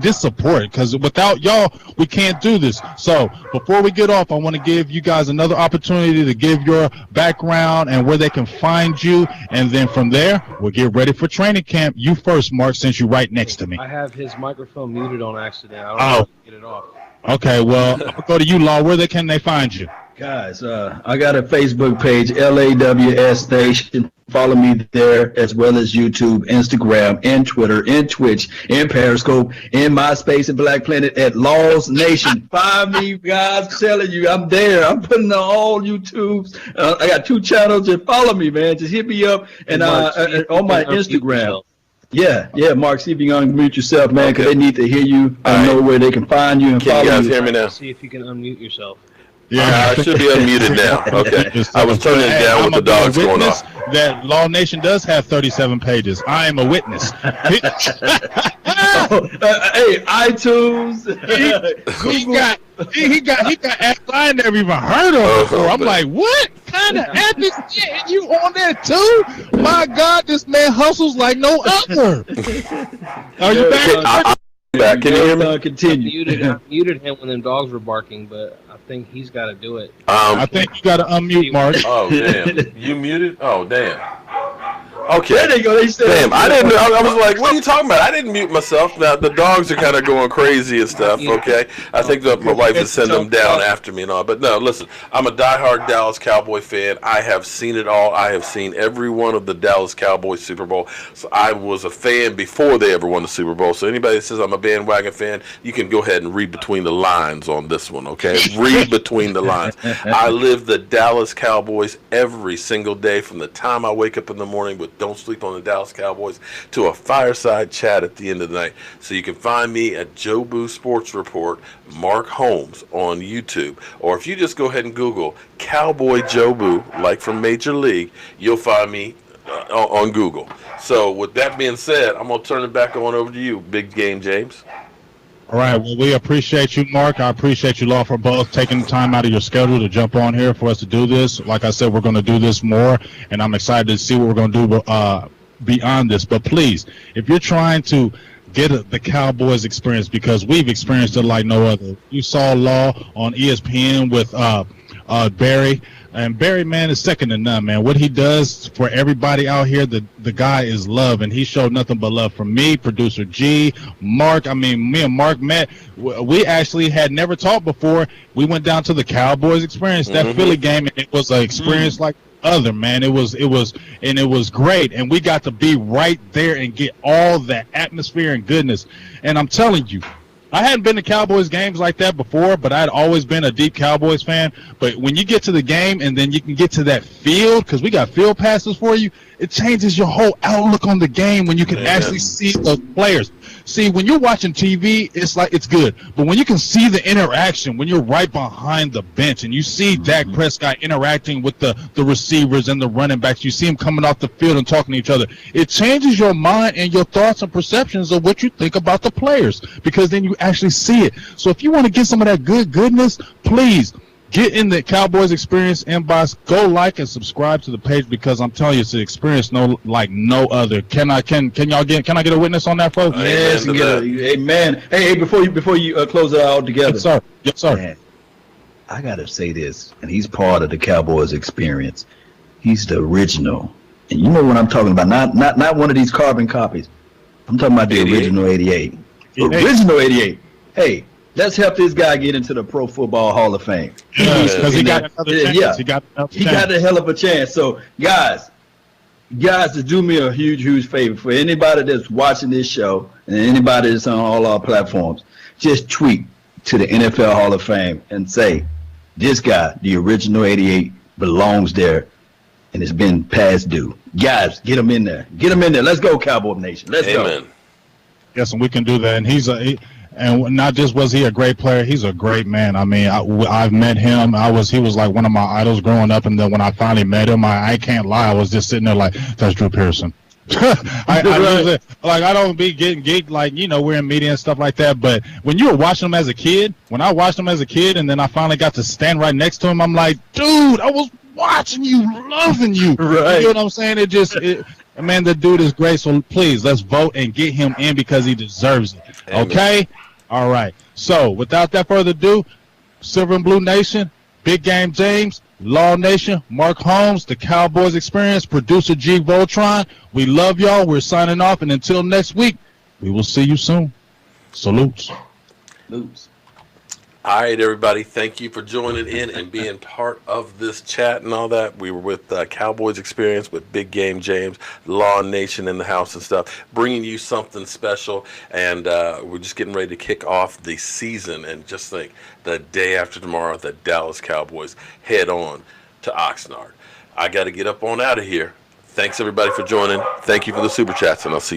just support it, because without y'all, we can't do this. So before we get off, I want to give you guys another opportunity to give your background and where they can find you, and then from there, we'll get ready for training camp. You first, Mark, since you're right next to me. I have his microphone muted on accident. I don't know how to get it off. Okay, well, I'm going to go to you, Law. Where can they find you? Guys, I got a Facebook page, LAWS Nation. Follow me there, as well as YouTube, Instagram, and Twitter, and Twitch, and Periscope, and MySpace, and Black Planet at Laws Nation. Find me, guys. I'm telling you, I'm there. I'm putting on all YouTubes. I got 2 channels. Just follow me, man. Just hit me up and on my Instagram. Yeah, Mark, see if you can unmute yourself, man, because they need to hear you. I know where they can find you and follow you. Can you guys hear me now? See if you can unmute yourself. Yeah, I should be unmuted now. Okay. I was turning it down with the dogs going off. That Law Nation does have 37 pages. I am a witness. Hey, iTunes. He got apps I never even heard of before. I'm like, what kind of app is that? And you on there too? My God, this man hustles like no other. Are you back? back. Can you hear me? I muted him when them dogs were barking, but I think he's got to do it. I think you got to unmute, Mark. Oh, damn. You muted? Oh, damn. Okay. There they go. They said, damn, I didn't. I was like, "What are you talking about?" I didn't mute myself. Now the dogs are kind of going crazy and stuff. Okay, I think that my wife is sending them down after me and all. But no, listen, I'm a diehard Dallas Cowboy fan. I have seen it all. I have seen every one of the Dallas Cowboys Super Bowl. So I was a fan before they ever won the Super Bowl. So anybody that says I'm a bandwagon fan, you can go ahead and read between the lines on this one. Okay, read between the lines. I live the Dallas Cowboys every single day from the time I wake up in the morning with Don't Sleep on the Dallas Cowboys to a fireside chat at the end of the night. So you can find me at Joe Boo Sports Report, Mark Holmes on YouTube. Or if you just go ahead and Google Cowboy Joe Boo, like from Major League, you'll find me on Google. So with that being said, I'm going to turn it back on over to you, Big Game James. All right. Well, we appreciate you, Mark. I appreciate you, Law, for both taking time out of your schedule to jump on here for us to do this. Like I said, we're going to do this more, and I'm excited to see what we're going to do beyond this. But please, if you're trying to get the Cowboys experience, because we've experienced it like no other. You saw Law on ESPN with Barry. And Barry, man, is second to none, man. What he does for everybody out here, the guy is love, and he showed nothing but love from me, producer G, Mark. I mean, me and Mark met. We actually had never talked before. We went down to the Cowboys Experience, that Philly game, and it was an experience like other, man. It was great, and we got to be right there and get all that atmosphere and goodness. And I'm telling you, I hadn't been to Cowboys games like that before, but I'd always been a deep Cowboys fan. But when you get to the game and then you can get to that field, because we got field passes for you, it changes your whole outlook on the game when you can actually see those players. See, when you're watching TV, it's like it's good. But when you can see the interaction, when you're right behind the bench and you see Dak Prescott interacting with the receivers and the running backs, you see him coming off the field and talking to each other, it changes your mind and your thoughts and perceptions of what you think about the players, because then you actually see it. So if you want to get some of that goodness, please get in the Cowboys Experience inbox. Go like and subscribe to the page, because I'm telling you, it's an experience like no other. Can I get a witness on that, folks? Yes, amen. Hey, before you close it all together. Yes, sir. Man, I gotta say this, and he's part of the Cowboys Experience. He's the original, and you know what I'm talking about. Not one of these carbon copies. I'm talking about the original 88. Original 88. Hey, let's help this guy get into the Pro Football Hall of Fame. Because he got another chance. Yeah. He got a hell of a chance. So, guys, to do me a huge favor, for anybody that's watching this show and anybody that's on all our platforms, just tweet to the NFL Hall of Fame and say, this guy, the original 88, belongs there, and it's been past due. Guys, get him in there. Let's go, Cowboy Nation. Let's go. Yes, and we can do that. And and not just was he a great player, he's a great man. I mean, I've met him. He was like one of my idols growing up, and then when I finally met him, I can't lie, I was just sitting there like, that's Drew Pearson. I don't be getting geeked like, we're in media and stuff like that. But when you were watching him as a kid, and then I finally got to stand right next to him, I'm like, dude, I was watching you, loving you. Right. You know what I'm saying? Man, the dude is great. So please, let's vote and get him in, because he deserves it. Amen. Okay? All right. So without that further ado, Silver and Blue Nation, Big Game James, Law Nation, Mark Holmes, the Cowboys Experience, producer G Voltron. We love y'all. We're signing off. And until next week, we will see you soon. Salutes. All right, everybody. Thank you for joining in and being part of this chat and all that. We were with Cowboys Experience with Big Game James, Law Nation in the house and stuff, bringing you something special. And we're just getting ready to kick off the season. And just think, the day after tomorrow, the Dallas Cowboys head on to Oxnard. I got to get up on out of here. Thanks, everybody, for joining. Thank you for the Super Chats, and I'll see you